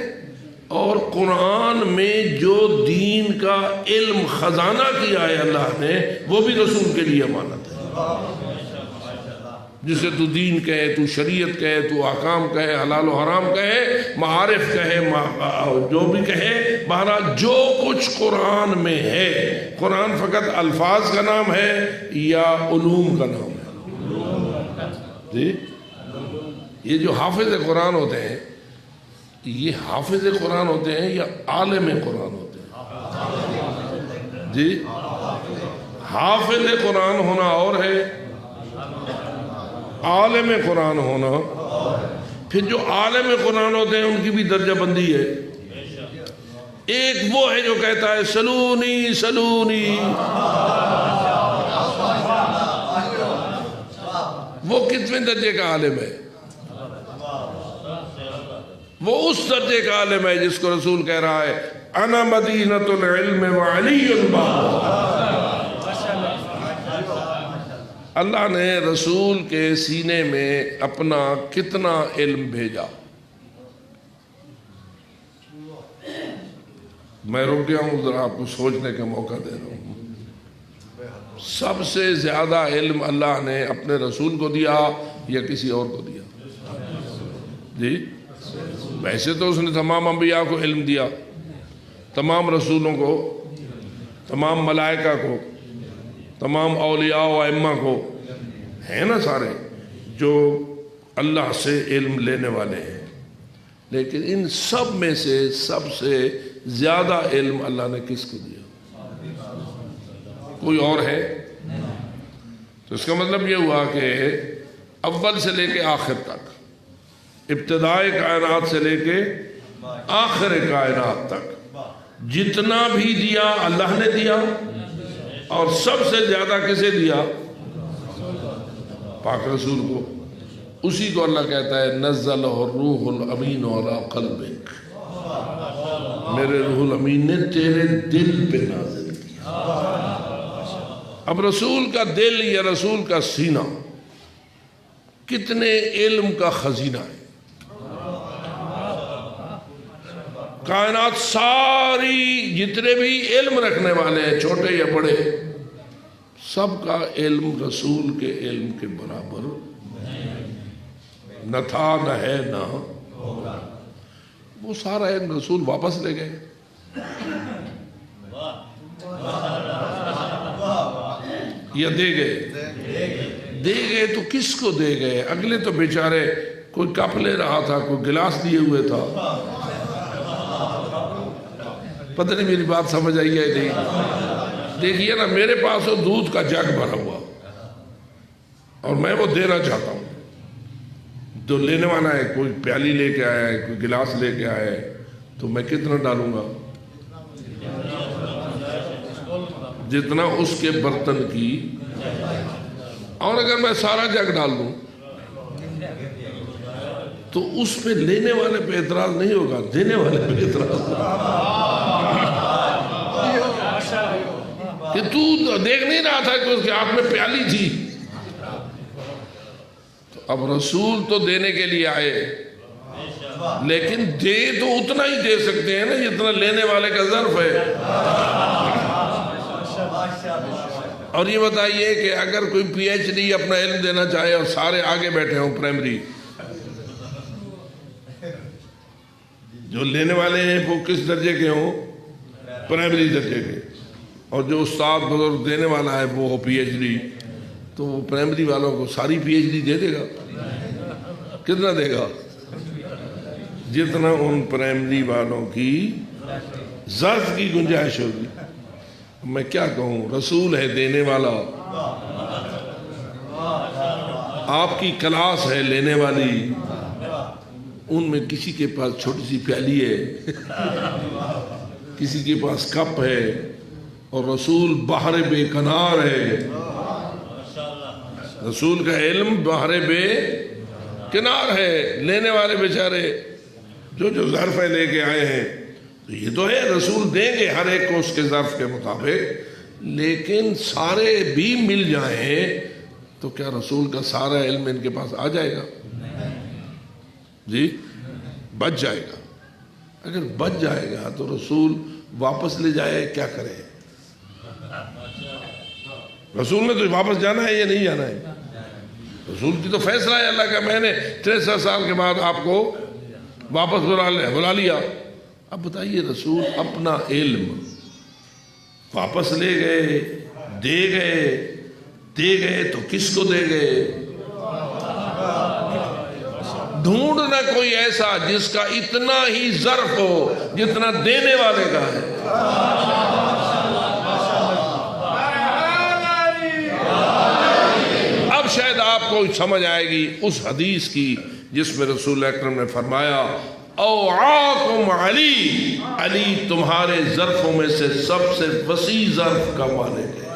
اور قرآن میں جو دین کا علم خزانہ کیا ہے اللہ نے وہ بھی رسول کے لیے امانت ہے۔ جسے تو دین کہے، تو شریعت کہے، تو احکام کہے، حلال و حرام کہے، معارف کہے، جو بھی کہے، بہرحال جو کچھ قرآن میں ہے، قرآن فقط الفاظ کا نام ہے یا علوم کا نام ہے؟ جی، یہ جو حافظ قرآن ہوتے ہیں، یہ حافظ قرآن ہوتے ہیں یا عالم قرآن ہوتے ہیں؟ جی، حافظ قرآن ہونا اور ہے، عالم قرآن ہونا۔ پھر جو عالم قرآن ہوتے ہیں ان کی بھی درجہ بندی ہے۔ ایک وہ ہے جو کہتا ہے سلونی سلونی، وہ کتنے درجے کا عالم ہے؟ وہ اس درجے کا عالم ہے جس کو رسول کہہ رہا ہے انا مدینۃ العلم وعلی الباب۔ اللہ نے رسول کے سینے میں اپنا کتنا علم بھیجا؟ میں رک گیا ہوں، ذرا آپ کو سوچنے کا موقع دے رہا ہوں۔ سب سے زیادہ علم اللہ نے اپنے رسول کو دیا یا کسی اور کو دیا؟ جی، ویسے تو اس نے تمام انبیاء کو علم دیا، تمام رسولوں کو، تمام ملائکہ کو، تمام اولیاء و ائمہ کو، ہیں نا سارے جو اللہ سے علم لینے والے ہیں، لیکن ان سب میں سے سب سے زیادہ علم اللہ نے کس کو دیا؟ کوئی اور ہے؟ تو اس کا مطلب یہ ہوا کہ اول سے لے کے آخر تک، ابتدائے کائنات سے لے کے آخر کائنات تک جتنا بھی دیا اللہ نے دیا، اور سب سے زیادہ کسے دیا؟ پاک رسول کو۔ اسی کو اللہ کہتا ہے نزلہ الروح الامین علی قلبک، میرے روح الامین نے تیرے دل پہ نازل کیا۔ اب رسول کا دل یا رسول کا سینہ کتنے علم کا خزینہ ہے۔ کائنات ساری جتنے بھی علم رکھنے والے ہیں، چھوٹے یا بڑے، سب کا علم رسول کے علم کے برابر نہ تھا، نہ ہے، نہ ہوگا۔ وہ سارا علم رسول واپس لے گئے۔ یا دے گئے؟ دے گئے تو کس کو دے گئے؟ اگلے تو بیچارے کوئی کپ لے رہا تھا، کوئی گلاس لیے ہوئے تھا، پتہ نہیں میری بات سمجھ آئی ہے نہیں؟ دیکھیے نا، میرے پاس وہ دودھ کا جگ بھرا ہوا اور میں وہ دینا چاہتا ہوں، جو لینے والا ہے کوئی پیالی لے کے آیا ہے، کوئی گلاس لے کے آیا ہے، تو میں کتنا ڈالوں گا؟ جتنا اس کے برتن کی. اور اگر میں سارا جگ ڈال دوں تو اس پہ لینے والے پہ اعتراض نہیں ہوگا، دینے والے پہ اعتراض کہ تو دیکھ نہیں رہا تھا کہ اس کے ہاتھ میں پیالی تھی. تو اب رسول تو دینے کے لیے آئے، لیکن دے تو اتنا ہی دے سکتے ہیں نا جتنا لینے والے کا ظرف ہے. اور یہ بتائیے کہ اگر کوئی پی ایچ ڈی اپنا علم دینا چاہے اور سارے آگے بیٹھے ہوں پرائمری، جو لینے والے ہیں وہ کس درجے کے ہوں؟ پرائمری درجے کے. اور جو استاد بزرگ دینے والا ہے وہ ہو پی ایچ ڈی، تو وہ پرائمری والوں کو ساری پی ایچ ڈی دے دے گا؟ کتنا دے گا؟ جتنا ان پرائمری والوں کی ظرف کی گنجائش ہوگی. میں کیا کہوں، رسول ہے دینے والا، آپ کی کلاس ہے لینے والی، ان میں کسی کے پاس چھوٹی سی پیالی ہے، کسی کے پاس کپ ہے، اور رسول بحر بے کنار ہے. رسول کا علم بحر بے کنار ہے. لینے والے بیچارے جو ظرف ہے لے کے آئے ہیں، تو یہ تو ہے رسول دیں گے ہر ایک کو اس کے ظرف کے مطابق، لیکن سارے بھی مل جائیں تو کیا رسول کا سارا علم ان کے پاس آ جائے گا؟ جی بچ جائے گا. اگر بچ جائے گا تو رسول واپس لے جائے کیا کرے؟ رسول نے تو واپس جانا ہے یا نہیں جانا ہے؟ رسول کی تو فیصلہ ہے اللہ کا، میں نے 63 سال کے بعد آپ کو واپس بلا لیا. اب بتائیے رسول اپنا علم واپس لے گئے، دے گئے تو کس کو دے گئے؟ ڈھونڈنا کوئی ایسا جس کا اتنا ہی ظرف ہو جتنا دینے والے کا ہے. اب شاید آپ کو سمجھ آئے گی اس حدیث کی جس میں رسول اکرم نے فرمایا اوعاکم علی، علی تمہارے ظرفوں میں سے سب سے وسیع ظرف کا مالک ہے.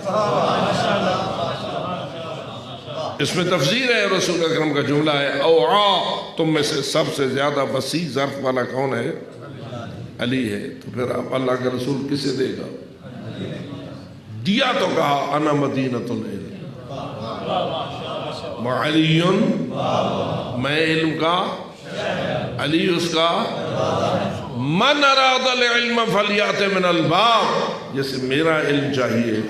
اس میں تفسیر ہے، رسول اکرم کا جملہ ہے اوعا، تم میں سے سب سے زیادہ وسیع ظرف والا کون ہے؟ علی ہے. تو پھر آپ اللہ کا رسول کسے دے گا؟ دیا تو کہا انا مدینۃ العلم وعلی، میں علم کا، علی اس کا. من اراد العلم فلیات من الباب، جیسے میرا علم چاہیے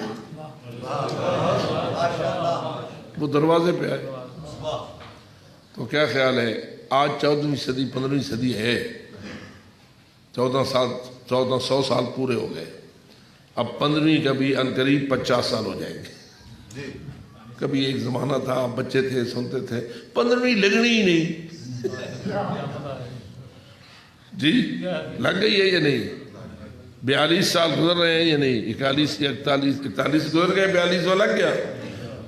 وہ دروازے پہ آئے. تو کیا خیال ہے آج 14ویں صدی 15ویں صدی ہے، 1400 سال پورے ہو گئے. اب 15ویں کا بھی عنقریب 50 سال ہو جائیں گے. کبھی ایک زمانہ تھا بچے تھے سنتے تھے 15ویں لگنی ہی نہیں. جی لگ گئی ہے یا نہیں؟ 42 سال گزر رہے ہیں یا نہیں؟ 41 یا 41 گزر گئے، 42 لگ گیا.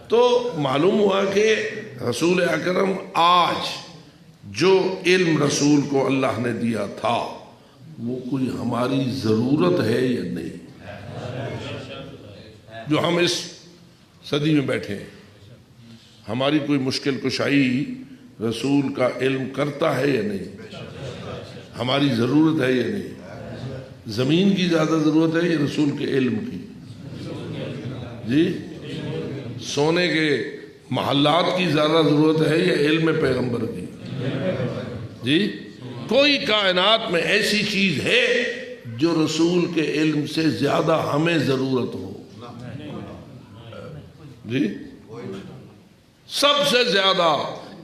تو معلوم ہوا کہ رسول اکرم آج جو علم رسول کو اللہ نے دیا تھا وہ کوئی ہماری ضرورت ہے یا نہیں؟ جو ہم اس صدی میں بیٹھے ہیں، ہماری کوئی مشکل کشائی رسول کا علم کرتا ہے یا نہیں؟ ہماری ضرورت ہے یا نہیں؟ زمین کی زیادہ ضرورت ہے یا رسول کے علم کی؟ جی سونے کے محلات کی زیادہ ضرورت ہے یا علم پیغمبر کی؟ جی کوئی کائنات میں ایسی چیز ہے جو رسول کے علم سے زیادہ ہمیں ضرورت ہو؟ جی سب سے زیادہ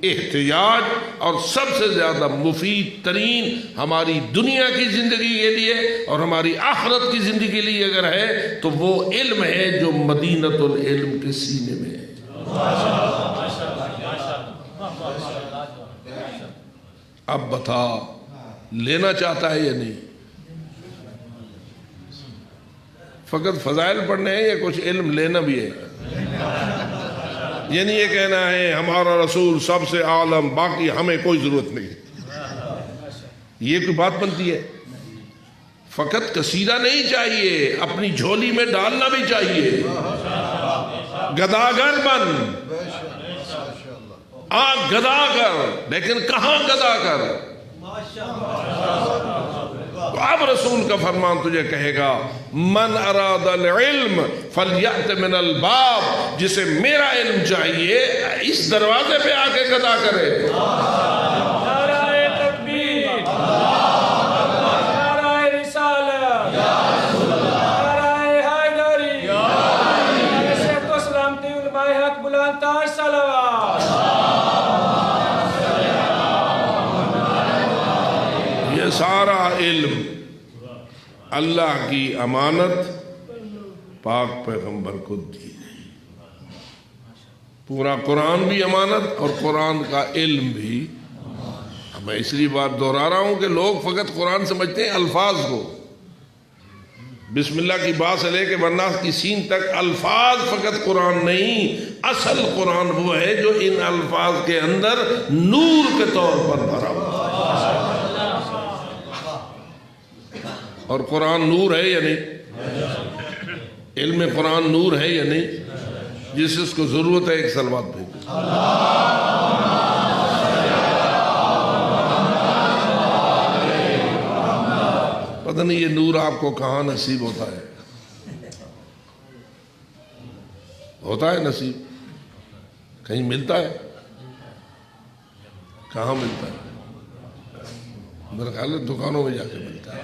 احتیاج اور سب سے زیادہ مفید ترین ہماری دنیا کی زندگی کے لیے اور ہماری آخرت کی زندگی کے لیے اگر ہے تو وہ علم ہے جو مدینۃ العلم کے سینے میں ہے. اب بتا لینا چاہتا ہے یا نہیں؟ فقط فضائل پڑھنے ہیں یا کچھ علم لینا بھی ہے؟ یعنی یہ کہنا ہے ہمارا رسول سب سے عالم، باقی ہمیں کوئی ضرورت نہیں، یہ کوئی بات بنتی ہے؟ فقط قصیدہ نہیں چاہیے، اپنی جھولی میں ڈالنا بھی چاہیے۔ گداگر بن، گدا کر، لیکن کہاں گدا کر؟ اب رسول کا فرمان تجھے کہے گا من اراد العلم فلیأت من الباب، جسے میرا علم چاہیے اس دروازے پہ آ کے گدا کرے۔ نعرہ تکبیر، نعرہ رسالت، نعرہ حیدری، صحت و سلامتی علماء حق بلند تار صلوات۔ یہ سارا علم اللہ کی امانت پاک پیغمبر کو دی گئی، پورا قرآن بھی امانت اور قرآن کا علم بھی۔ میں اس لیے بات دہرا رہا ہوں کہ لوگ فقط قرآن سمجھتے ہیں الفاظ کو، بسم اللہ کی با سے لے کے والناس کی سین تک الفاظ فقط قرآن نہیں، اصل قرآن وہ ہے جو ان الفاظ کے اندر نور کے طور پر بھرا ہوا۔ اور قرآن نور ہے یا نہیں؟ علم قرآن نور ہے یا نہیں؟ جس کو ضرورت ہے ایک صلوات بھیجو۔ پتہ نہیں یہ نور آپ کو کہاں نصیب ہوتا ہے؟ ہوتا ہے نصیب؟ کہیں ملتا ہے؟ کہاں ملتا ہے؟ میرا خیال ہے دکانوں میں جا کے ملتا ہے،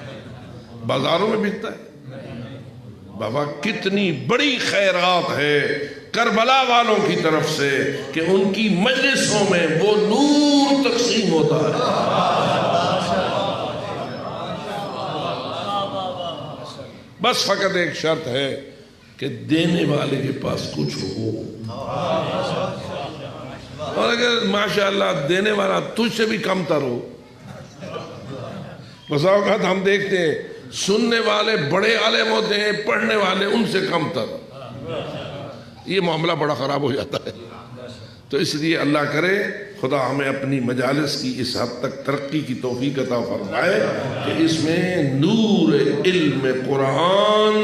بازاروں میں بکتا ہے۔ بابا کتنی بڑی خیرات ہے کربلا والوں کی طرف سے کہ ان کی مجلسوں میں وہ نور تقسیم ہوتا ہے۔ بس فقط ایک شرط ہے کہ دینے والے کے پاس کچھ ہو، اور اگر ماشاءاللہ دینے والا تجھ سے بھی کم تر ہو۔ بسا اوقات ہم دیکھتے ہیں سننے والے بڑے عالم ہوتے ہیں، پڑھنے والے ان سے کم تر، یہ معاملہ بڑا خراب ہو جاتا ہے۔ تو اس لیے اللہ کرے خدا ہمیں اپنی مجالس کی اس حد تک ترقی کی توفیق عطا فرمائے کہ اس میں نور علم قرآن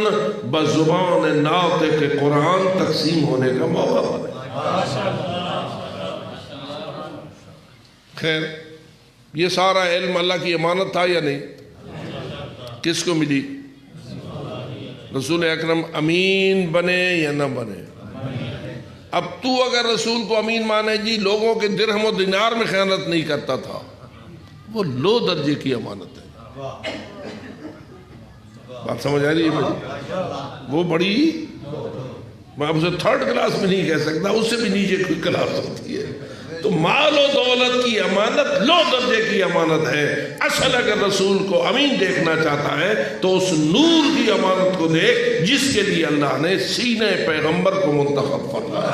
بزبان ناطق قرآن تقسیم ہونے کا موقع بنے۔ خیر، یہ سارا علم اللہ کی امانت تھا یا نہیں؟ کس کو ملی؟ رسول اکرم امین بنے یا نہ بنے؟ اب تو اگر رسول کو امین مانے جی لوگوں کے درہم و دینار میں خیانت نہیں کرتا تھا، وہ لو درجے کی امانت ہے۔ بات سمجھ آ رہی ہے میری؟ وہ بڑی، میں اب اسے تھرڈ کلاس میں نہیں کہہ سکتا، اس سے بھی نیچے کوئی کلاس ہوتی ہے۔ تو مال و دولت کی امانت لو درجے کی امانت ہے۔ اصل اگر رسول کو امین دیکھنا چاہتا ہے تو اس نور کی امانت کو دیکھ جس کے لیے اللہ نے سینہ پیغمبر کو منتخب فرمایا۔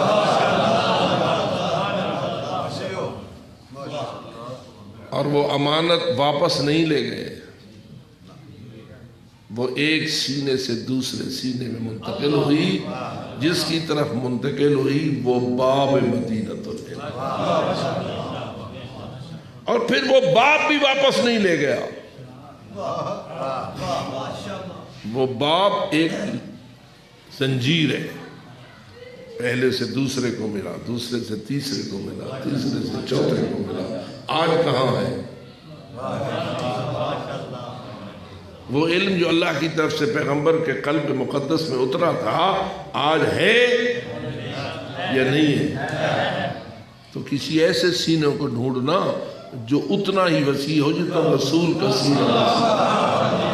اور وہ امانت واپس نہیں لے گئے، وہ ایک سینے سے دوسرے سینے میں منتقل ہوئی، جس کی طرف منتقل ہوئی وہ باب مدینۃ العلم، اور پھر وہ باب بھی واپس نہیں لے گیا۔ وہ باب ایک زنجیر ہے، پہلے سے دوسرے کو ملا، دوسرے سے تیسرے کو ملا، تیسرے سے چوتھے کو ملا، آج کہاں ہے؟ وہ علم جو اللہ کی طرف سے پیغمبر کے قلب مقدس میں اترا تھا آج ہے یا نہیں ہے؟ تو کسی ایسے سینوں کو ڈھونڈنا جو اتنا ہی وسیع ہو جتنا رسول کا سینہ وسیع۔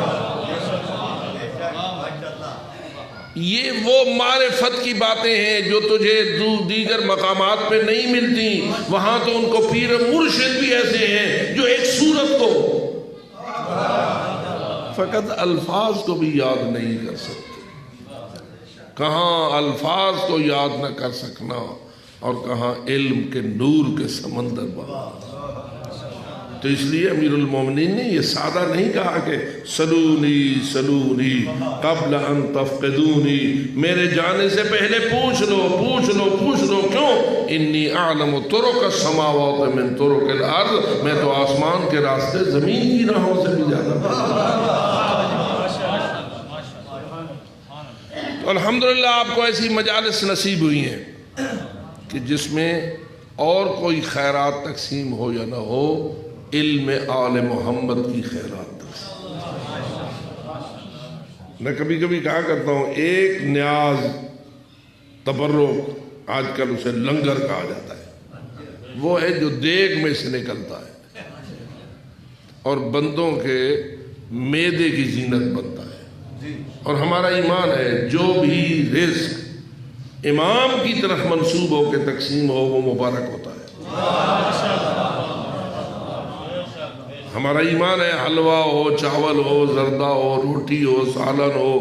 یہ وہ معرفت کی باتیں ہیں جو تجھے دیگر مقامات پہ نہیں ملتی، وہاں تو ان کو پیر مرشد بھی ایسے ہیں جو ایک صورت کو فقط الفاظ کو بھی یاد نہیں کر سکتے۔ کہاں الفاظ کو یاد نہ کر سکنا اور کہاں علم کے نور کے سمندر بہانا۔ تو اس لیے امیر المومنین نے یہ سادہ نہیں کہا کہ سلونی سلونی قبل ان تفقدونی، میرے جانے سے پہلے پوچھ لو پوچھ لو پوچھ لو. کیوں؟ انی اعلم طرق السماوات من طرق الارض، میں تو آسمان کے راستے زمین کی راہوں سے بھی زیادہ. تو الحمدللہ آپ کو ایسی مجالس نصیب ہوئی ہیں کہ جس میں اور کوئی خیرات تقسیم ہو یا نہ ہو، علم آل محمد کی خیرات تقسیم. میں کبھی کبھی کہا کرتا ہوں ایک نیاز تبرک، آج کل اسے لنگر کہا جاتا ہے، وہ ہے جو دیگ میں سے نکلتا ہے اور بندوں کے معدے کی زینت بنتا ہے. اور ہمارا ایمان ہے جو بھی رزق امام کی طرف منسوب ہو کے تقسیم ہو وہ مبارک ہوتا ہے. ہمارا ایمان ہے حلوہ ہو، چاول ہو، زردہ ہو، روٹی ہو، سالن ہو،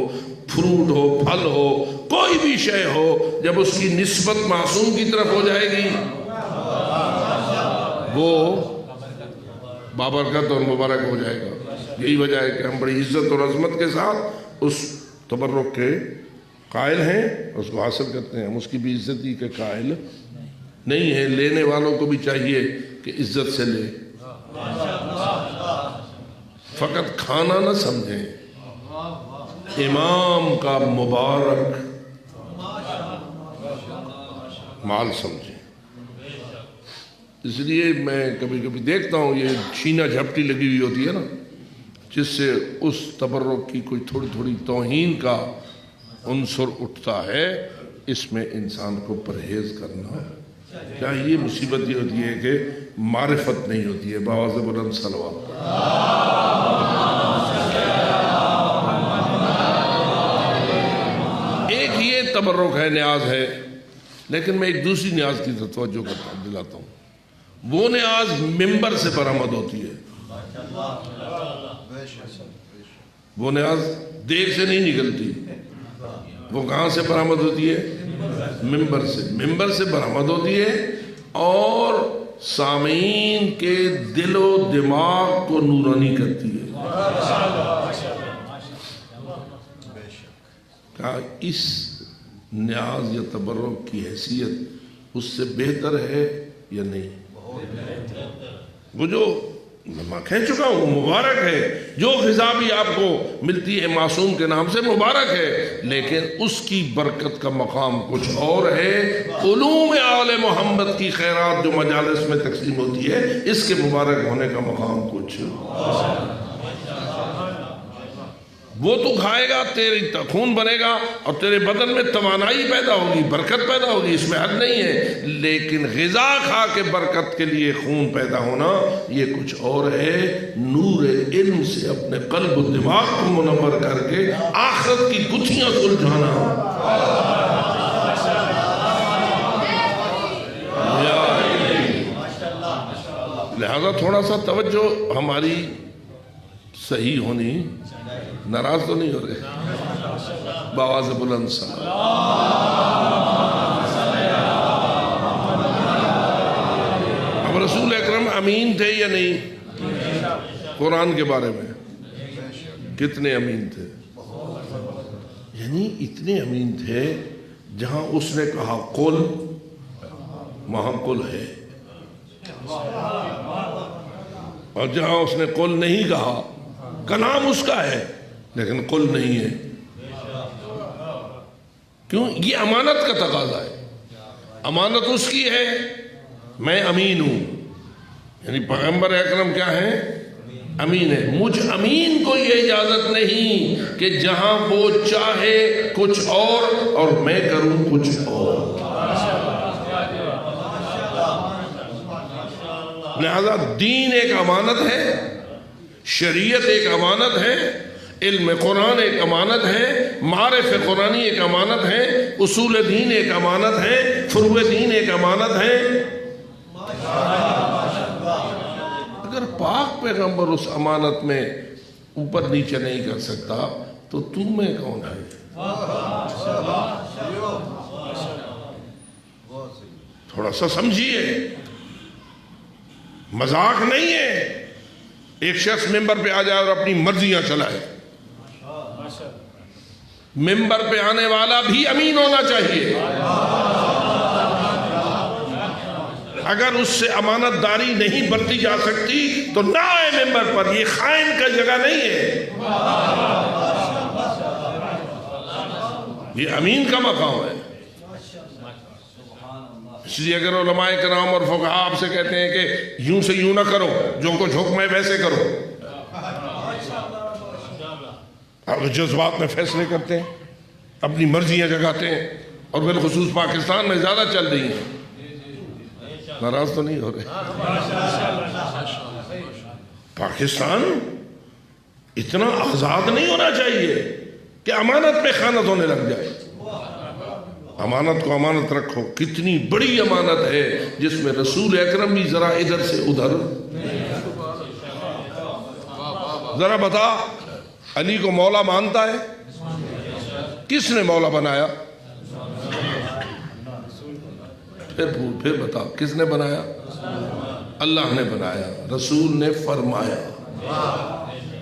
فروٹ ہو، پھل ہو، کوئی بھی شے ہو، جب اس کی نسبت معصوم کی طرف ہو جائے گی وہ بابرکت اور مبارک ہو جائے گا. یہی وجہ ہے کہ ہم بڑی عزت اور عظمت کے ساتھ اس تبرک کے قائل ہیں، اس کو حاصل کرتے ہیں. ہم اس کی بھی عزتی کے قائل نہیں ہیں. لینے والوں کو بھی چاہیے کہ عزت سے لے، فقط کھانا نہ سمجھیں، امام کا مبارک مال سمجھیں. اس لیے میں کبھی کبھی دیکھتا ہوں یہ چھینا جھپٹی لگی ہوئی ہوتی ہے نا، جس سے اس تبرک کی کوئی تھوڑی تھوڑی توہین کا عنصر اٹھتا ہے. اس میں انسان کو پرہیز کرنا چاہیے. مصیبت یہ ہوتی ہے کہ معرفت نہیں ہوتی ہے. بآواز بلند صلوات. ایک یہ تبرک ہے، نیاز ہے، لیکن میں ایک دوسری نیاز کی توجہ دلاتا ہوں. وہ نیاز ممبر سے برآمد ہوتی ہے. وہ نیاز دیگ سے نہیں نکلتی. وہ کہاں سے برآمد ہوتی ہے؟ ممبر سے. ممبر سے برآمد ہوتی ہے اور سامعین کے دل و دماغ کو نورانی کرتی ہے. کہا اس نیاز یا تبرک کی حیثیت اس سے بہتر ہے یا نہیں؟ وہ جو میں کہہ چکا ہوں مبارک ہے، جو غذا بھی آپ کو ملتی ہے معصوم کے نام سے مبارک ہے، لیکن اس کی برکت کا مقام کچھ اور ہے. علوم آل محمد کی خیرات جو مجالس میں تقسیم ہوتی ہے، اس کے مبارک ہونے کا مقام کچھ. وہ تو کھائے گا، تیری خون بنے گا اور تیرے بدن میں توانائی پیدا ہوگی، برکت پیدا ہوگی، اس میں حد نہیں ہے. لیکن غذا کھا کے برکت کے لیے خون پیدا ہونا یہ کچھ اور ہے. نور علم سے اپنے قلب و دماغ کو منور کر کے آخرت کی گتھیاں سلجھانا. لہذا تھوڑا سا توجہ ہماری صحیح ہونی. ناراض تو نہیں ہو رہے؟ بآواز بلند صلوات. اب رسول اکرم امین تھے یا نہیں؟ قرآن کے بارے میں کتنے امین تھے؟ یعنی اتنے امین تھے جہاں اس نے کہا قل، وہاں قل ہے، اور جہاں اس نے قل نہیں کہا، کلام اس کا ہے لیکن قل نہیں ہے. کیوں؟ یہ امانت کا تقاضا ہے. امانت اس کی ہے، میں امین ہوں. یعنی پیغمبر اکرم کیا ہے؟ امین ہے. مجھ امین کو یہ اجازت نہیں کہ جہاں وہ چاہے کچھ اور میں کروں کچھ اور. لہذا دین ایک امانت ہے، شریعت ایک امانت ہے، علم قرآن ایک امانت ہے، معارف قرآنی ایک امانت ہے، اصول دین ایک امانت ہے، فروع دین ایک امانت ہے. اگر پاک پیغمبر اس امانت میں اوپر نیچے نہیں کر سکتا تو تم میں کون ہے؟ تھوڑا سا سمجھیے، مذاق نہیں ہے. ایک شخص ممبر پہ آ جائے اور اپنی مرضیاں چلائے. ممبر پہ آنے والا بھی امین ہونا چاہیے. اگر اس سے امانت داری نہیں برتی جا سکتی تو نہ آئے ممبر پر. یہ خائن کا جگہ نہیں ہے، یہ امین کا مقام ہے. اس لیے اگر علماء کرام اور فقہاء آپ سے کہتے ہیں کہ یوں سے یوں نہ کرو، جو کچھ حکم ہے ویسے کرو، آپ جذبات میں فیصلے کرتے ہیں، اپنی مرضیاں جگاتے ہیں، اور بالخصوص پاکستان میں زیادہ چل رہی ہیں. ناراض تو نہیں ہو رہے؟ پاکستان اتنا آزاد نہیں ہونا چاہیے کہ امانت پہ خیانت ہونے لگ جائے. امانت کو امانت رکھو. کتنی بڑی امانت ہے جس میں رسول اکرم بھی ذرا ادھر سے ادھر. ذرا بتا، علی کو مولا مانتا ہے؟ کس نے مولا بنایا؟ پھر بتا کس نے بنایا؟ اللہ نے بنایا. رسول نے فرمایا،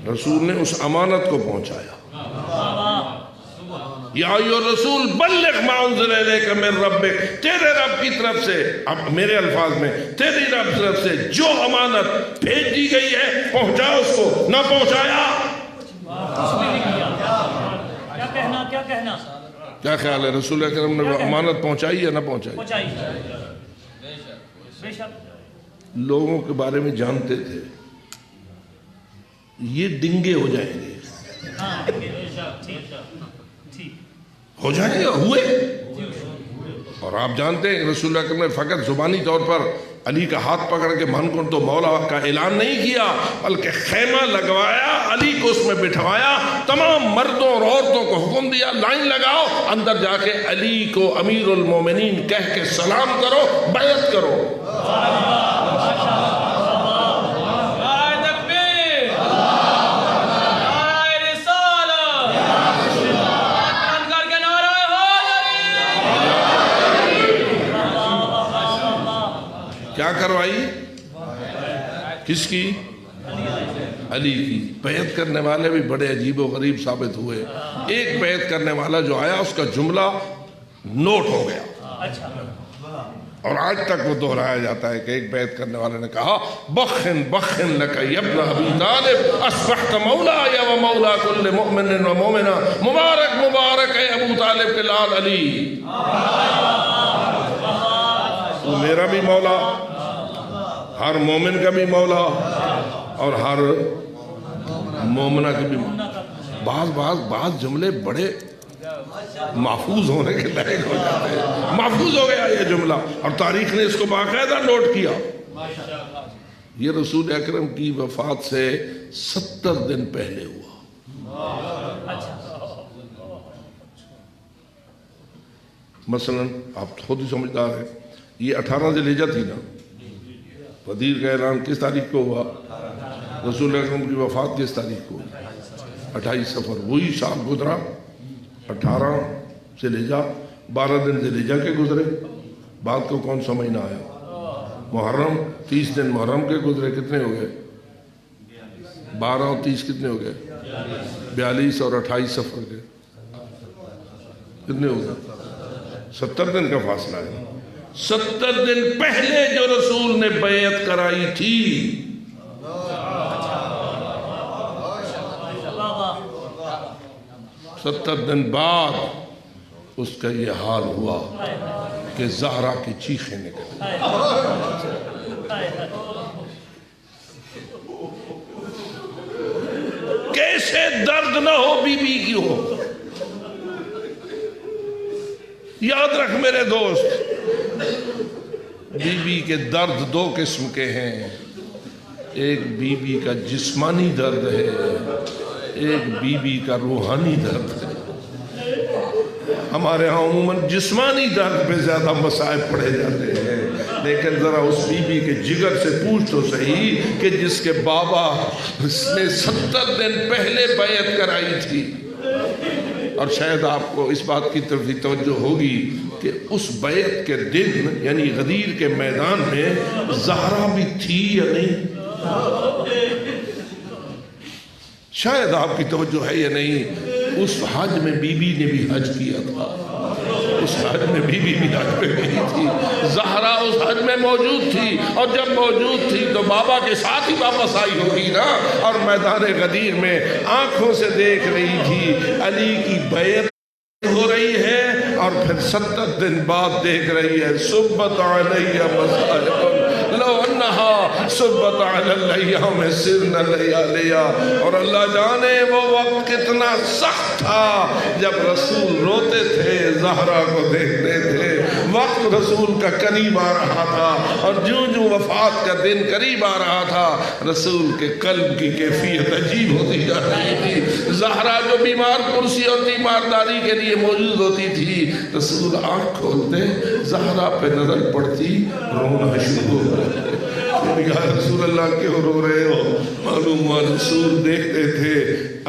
رسول نے اس امانت کو پہنچایا. یا ایھا الرسول بلغ ما انزل الیک من ربک، تیرے رب کی طرف سے، اب میرے الفاظ میں، تیری رب کی طرف سے جو امانت بھیج دی گئی ہے پہنچا اس کو. نہ پہنچایا کیا کہنا؟ کیا خیال ہے رسول اکرم نے امانت پہنچائی یا نہ پہنچائی؟ لوگوں کے بارے میں جانتے تھے یہ ڈنگے ہو جائیں گے، ہو جائیں گے، ہوئے. اور آپ جانتے ہیں رسول اکرم نے فقط زبانی طور پر علی کا ہاتھ پکڑ کے من کن تو مولا کا اعلان نہیں کیا، بلکہ خیمہ لگوایا، علی کو اس میں بٹھوایا، تمام مردوں اور عورتوں کو حکم دیا لائن لگاؤ، اندر جا کے علی کو امیر المومنین کہہ کے سلام کرو، بیعت کرو. کیا کروائی؟ کس کی؟ علی کی. بیعت کرنے والے بھی بڑے عجیب و غریب ثابت ہوئے. ایک بیعت کرنے والا جو آیا اس کا جملہ نوٹ ہو گیا اور آج تک وہ دہرایا جاتا ہے کہ ایک بیعت کرنے والے نے کہا بخن بخن لک یا ابن ابی طالب اصبحت مولا یا و مولا کل مؤمن و مومنہ. مبارک مبارک ہے ابو طالب کے لال علی، تو میرا بھی مولا، ہر مومن کا بھی مولا اور ہر مومنہ کا بھی مولا. بعض جملے بڑے محفوظ ہونے کے لائق ہو جاتے ہیں. محفوظ ہو گیا یہ جملہ اور تاریخ نے اس کو باقاعدہ نوٹ کیا. یہ رسول اکرم کی وفات سے 70 دن پہلے ہوا. مثلا آپ خود ہی سمجھدار ہیں، یہ 18 ذی الحجہ تھی نا، غدیر کا اعلان کس تاریخ کو ہوا؟ رسول اکرم کی وفات کس تاریخ کو؟ 28 صفر. وہی سال گزرا 18 ذی الحجہ، 12 دن ذی الحجہ کے گزرے. بعد کو کون سا مہینہ آیا؟ محرم. 30 دن محرم کے گزرے. کتنے ہو گئے؟ 12 اور 30 کتنے ہو گئے؟ 42 اور 28 صفر کے کتنے ہو گئے؟ 70 دن کا فاصلہ ہے. 70 دن پہلے جو رسول نے بیعت کرائی تھی، 70 دن بعد اس کا یہ حال ہوا کہ زہرا کی چیخیں نکل. کیسے درد نہ ہو بی بی کی ہو. یاد رکھ میرے دوست، بی بی کے درد 2 قسم کے ہیں. ایک بی بی کا جسمانی درد ہے، ایک بی بی کا روحانی درد ہے. ہمارے ہاں عموماً جسمانی درد پہ زیادہ مصائب پڑے جاتے ہیں، لیکن ذرا اس بی بی کے جگر سے پوچھ تو صحیح کہ جس کے بابا اس نے 70 دن پہلے بیعت کرائی تھی. اور شاید آپ کو اس بات کی طرف بھی توجہ ہوگی کہ اس بیعت کے دن یعنی غدیر کے میدان میں زہرا بھی تھی یا نہیں؟ شاید آپ کی توجہ ہے یا نہیں، اس حج میں بی بی نے بھی حج کیا تھا، اس حج میں بی بی بھی حج پہ گئی تھی، زہرا اس حج میں موجود تھی، اور جب موجود تھی تو بابا کے ساتھ ہی واپس آئی ہوگی نا، اور میدان غدیر میں آنکھوں سے دیکھ رہی تھی علی کی بیعت ہو رہی ہے، اور پھر 70 دن بعد دیکھ رہی ہے صبت علیہ مصائب لو انہا صبت علی الایام سرن لیالیا، اور اللہ جانے وہ وقت کتنا سخت تھا جب رسول روتے تھے، زہرا کو دیکھتے تھے، وقت رسول کا قریب آ رہا تھا، اور جو وفات کا دن قریب آ رہا تھا رسول کے قلب کی کیفیت عجیب ہوتی جا رہی تھی۔ زہرا جو بیمار کرسی اور تیمارداری کے لیے موجود ہوتی تھی، رسول آنکھ کھولتے، زہرا پہ نظر پڑتی، رونا شروع ہو گئے۔ یا رسول اللہ کیوں رو رہے ہو؟ معلوم ہوا رسول دیکھتے تھے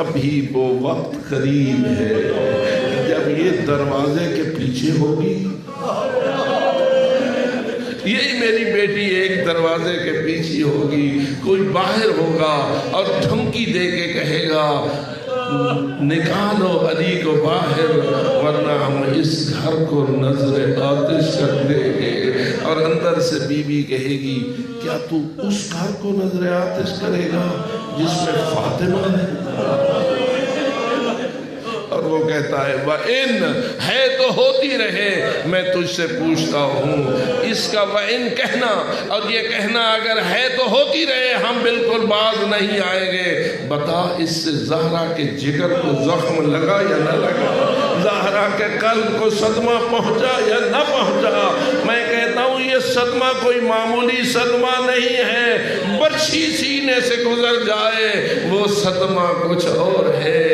ابھی وہ وقت قریب ہے جب یہ دروازے کے پیچھے ہوگی، یہی میری بیٹی ایک دروازے کے پیچھے ہوگی، کوئی باہر ہوگا اور دھمکی دے کے کہے گا نکالو علی کو باہر ورنہ ہم اس گھر کو نظر آتش کر دیں گے، اور اندر سے بی بی کہے گی کیا تو اس گھر کو نظر آتش کرے گا جس میں فاطمہ ہے؟ اور وہ کہتا ہے وَإِن ہے تو ہوتی رہے، میں تجھ سے پوچھتا ہوں اس کا وَإِن کہنا، اور یہ کہنا اگر ہے تو ہوتی رہے، ہم بالکل باز نہیں آئیں گے، بتا اس سے زہرا کے جگر کو زخم لگا یا نہ لگا، زہرا کے قلب کو صدمہ پہنچا یا نہ پہنچا؟ میں کہتا ہوں یہ صدمہ کوئی معمولی صدمہ نہیں ہے، برچھی سینے سے گزر جائے وہ صدمہ کچھ اور ہے۔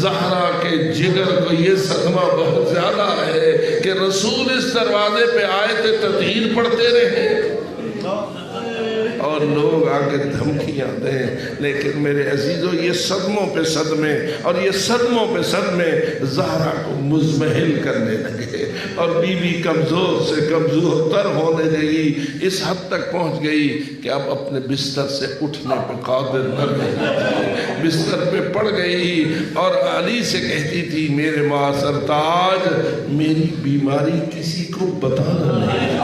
زہرا کے جگر کو یہ صدمہ بہت زیادہ ہے کہ رسول اس دروازے پہ آئے تھے، تطہیر پڑھتے رہے اور لوگ آگے دھمکیاں دیں، لیکن میرے عزیزو یہ صدموں پہ صدمے اور یہ صدموں پہ صدمے زہرا کو مزمحل کرنے لگے، اور بی بی کمزور سے کمزور تر ہونے لگی، اس حد تک پہنچ گئی کہ اب اپنے بستر سے اٹھنے پہ قادر نہ رہی، بستر پہ پڑ گئی اور علی سے کہتی تھی میرے ماں سرتاج میری بیماری کسی کو بتانا نہیں،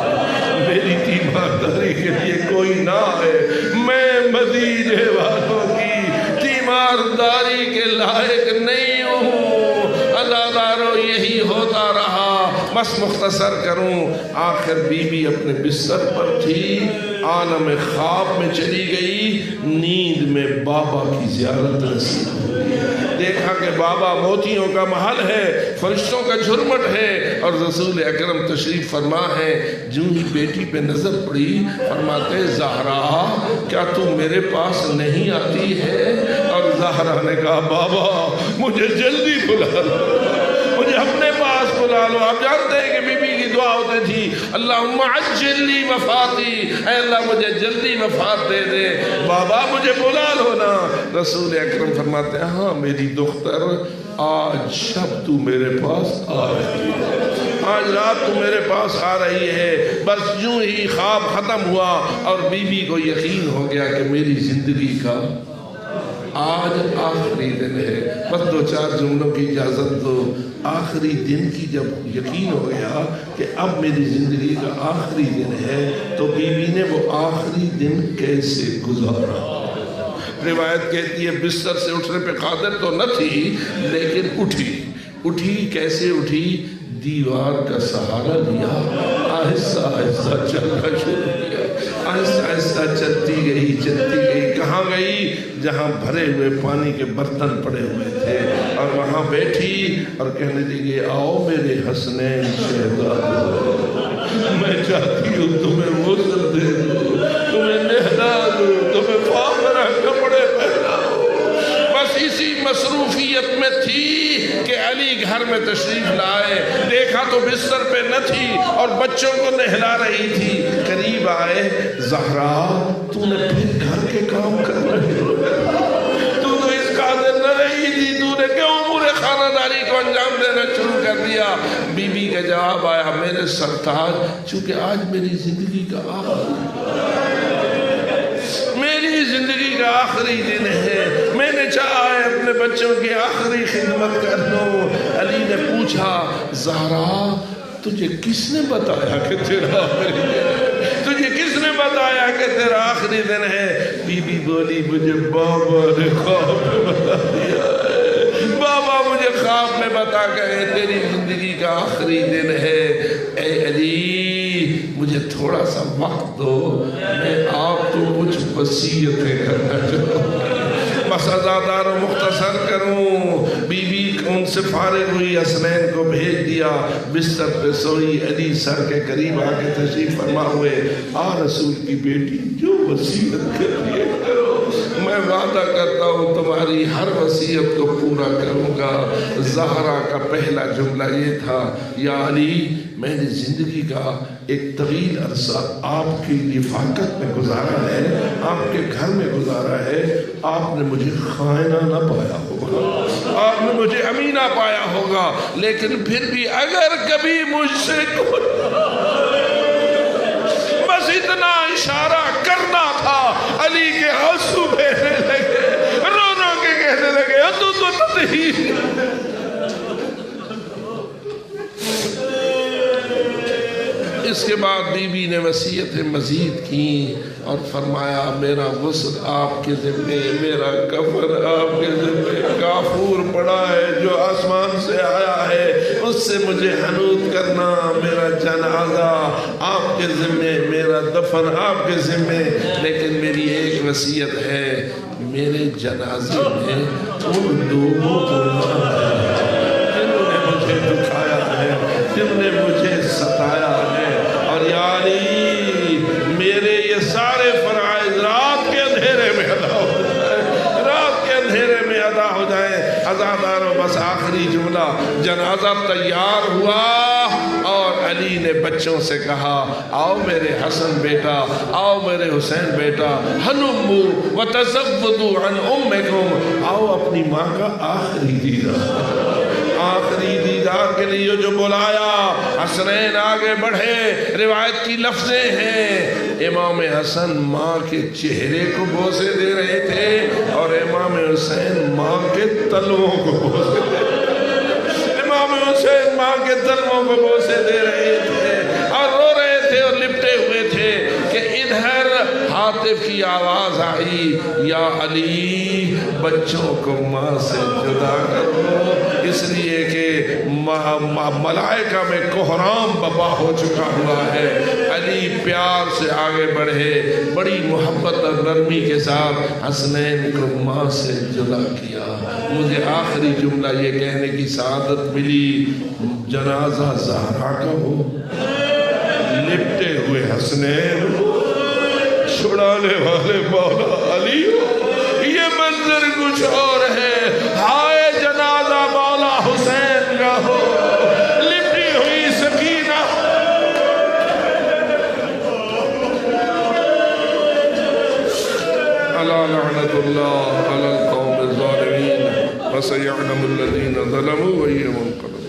میری تیمارداری کے لیے کوئی نہ ہے، میں مزید والوں کی تیمارداری کے لائق نہیں ہوں۔ عزادارو یہی ہوتا رہا، بس مختصر کروں، آخر بی بی اپنے بستر پر تھی، عالم خواب میں چلی گئی، نیند میں بابا کی زیارت نصیب ہوئی، دیکھا کہ بابا موتیوں کا محل ہے، فرشتوں کا جھرمٹ ہے، اور رسول اکرم تشریف فرما ہے، جو ہی بیٹی پہ نظر پڑی فرماتے زہرا کیا تو میرے پاس نہیں آتی ہے؟ اور زہرا نے کہا بابا مجھے جلدی بلا لو، مجھے اپنے پاس بلا لو۔ آپ جانتے ہیں کہ بی بی کی دعا ہوتی تھی اللہم عجل لی وفاتی، اے اللہ مجھے جلدی وفات دے دے، بابا مجھے بلا لو نا۔ رسول اکرم فرماتے ہیں ہاں میری دختر آج شب تو میرے پاس آ رہی ہے، آج رات تو میرے پاس آ رہی ہے۔ بس یوں ہی خواب ختم ہوا اور بی بی کو یقین ہو گیا کہ میری زندگی کا آج آخری دن ہے۔ بس دو چار جملوں کی اجازت دو، آخری دن کی جب یقین ہو گیا کہ اب میری زندگی کا آخری دن ہے تو بی بی نے وہ آخری دن کیسے گزارا؟ روایت کہتی ہے بستر سے اٹھنے پہ قادر تو نہ تھی لیکن اٹھی کیسے اٹھی؟ دیوار کا سہارا لیا، آہستہ آہستہ چلنا شروع کیا، آہستہ آہستہ چلتی گئی، کہاں گئی؟ جہاں بھرے ہوئے پانی کے برتن پڑے ہوئے تھے، اور وہاں بیٹھی اور کہنے لگی آؤ میرے حسنین شہزادو، میں چاہتی ہوں تمہیں غسل دے دوں، تمہیں نہلا دوں، تمہیں فاخرہ کپڑے پہناؤں۔ بس اسی مصروفیت میں تھی کہ علی گھر میں تشریف لائے، دیکھا تو بستر پہ نہ تھی اور بچوں کو نہلا رہی تھی، قریب آئے زہرا تو نے پھر گھر کے کام کرنا شروع کر دیا، تو اس قادر نہ رہی تھی، تو نے کیوں امور خانہ داری کو انجام دینا شروع کر دیا؟ بی بی کا جواب آیا میرے سرتاج چونکہ آج میری زندگی کا آخری زندگی کا آخری دن ہے، میں نے چاہا ہے اپنے بچوں کی آخری خدمت کر لوں۔ علی نے پوچھا زہرا تجھے کس نے بتایا کہ تیرا آخری دن ہے؟ تجھے کس نے بتایا کہ تیرا آخری دن ہے؟ بی بی بولی مجھے بابا نے خواب میں بتا دیا ہے، بابا مجھے خواب میں بتا گئے تیری زندگی کا آخری دن ہے۔ اے علی مجھے تھوڑا سا وقت دو، میں آپ کو کچھ وصیتیں کرنا چاہوں گا، بس ازادار و مختصر کروں۔ بی بی ان سے فارغ ہوئی، حسنین کو بھیج دیا، بستر پہ سوئی۔ علی سر کے قریب آ کے تشریف فرما ہوئے، آ رسول کی بیٹی جو وصیت کر دیے کرو، میں وعدہ کرتا ہوں تمہاری ہر وصیت کو پورا کروں گا۔ زہرا کا پہلا جملہ یہ تھا، یا علی میں نے زندگی کا ایک طویل عرصہ آپ کی رفاقت میں گزارا ہے، آپ کے گھر میں گزارا ہے، آپ نے مجھے خائنہ نہ پایا ہوگا، آپ نے مجھے امینہ پایا ہوگا، لیکن پھر بھی اگر کبھی مجھ سے بس اتنا اشارہ کرنا تھا، علی کے آنسو بہنے لگے، رو رو کے کہنے لگے تو تطہیر۔ اس کے بعد بی بی نے وصیتیں مزید کی اور فرمایا میرا غسل آپ کے ذمے، میرا کفن آپ کے ذمے، کافور پڑا ہے جو آسمان سے آیا ہے اس سے مجھے حنوط کرنا، میرا جنازہ آپ کے ذمے، میرا دفن آپ کے ذمے، لیکن میری ایک وصیت ہے، میرے جنازے میں ان لوگوں کو جنہوں نے مجھے دکھایا ہے، جنہوں نے مجھے ستایا ہے، اور یا علی میرے یہ سارے فرائض رات کے اندھیرے میں ادا ہو جائیں، رات کے اندھیرے میں ادا ہو جائیں۔ عزادارو بس آخری جملہ، جنازہ تیار ہوا اور علی نے بچوں سے کہا آؤ میرے حسن بیٹا، آؤ میرے حسین بیٹا، ہنمو وتزودوا عن امکم، آؤ اپنی ماں کا آخری دیدار، آخری دیدار کے لیے جو بلایا۔ حسنین آگے بڑھے، روایت کی لفظیں ہیں، امام حسن ماں کے چہرے کو بوسے دے رہے تھے اور امام حسین ماں کے تلووں کو بوسے دے رہے تھے، امام حسین ماں کے تلووں کو بوسے دے رہے تھے اور رو رہے تھے اور لپٹے ہوئے تھے کہ ادھر حاطف کی آواز آئی، یا علی بچوں کو ماں سے جدا کرو، اس لیے کہ ملائکہ میں کوہرام بپا ہو چکا ہوا ہے۔ علی پیار سے آگے بڑھے، بڑی محبت اور نرمی کے ساتھ حسنین کو ماں سے جدا کیا۔ مجھے آخری جملہ یہ کہنے کی سعادت ملی، جنازہ زہرا کا ہو، لپٹے ہوئے حسنین ہو، چھڑانے والے مولا علی ہو، یہ منظر کچھ اور ہے۔ ہائے جنازہ مولا حسین کا ہو، لپٹی ہوئی سکینہ، الا لعنت اللہ علی القوم الظالمین وسیعلم الذین ظلموا وہی منقلب۔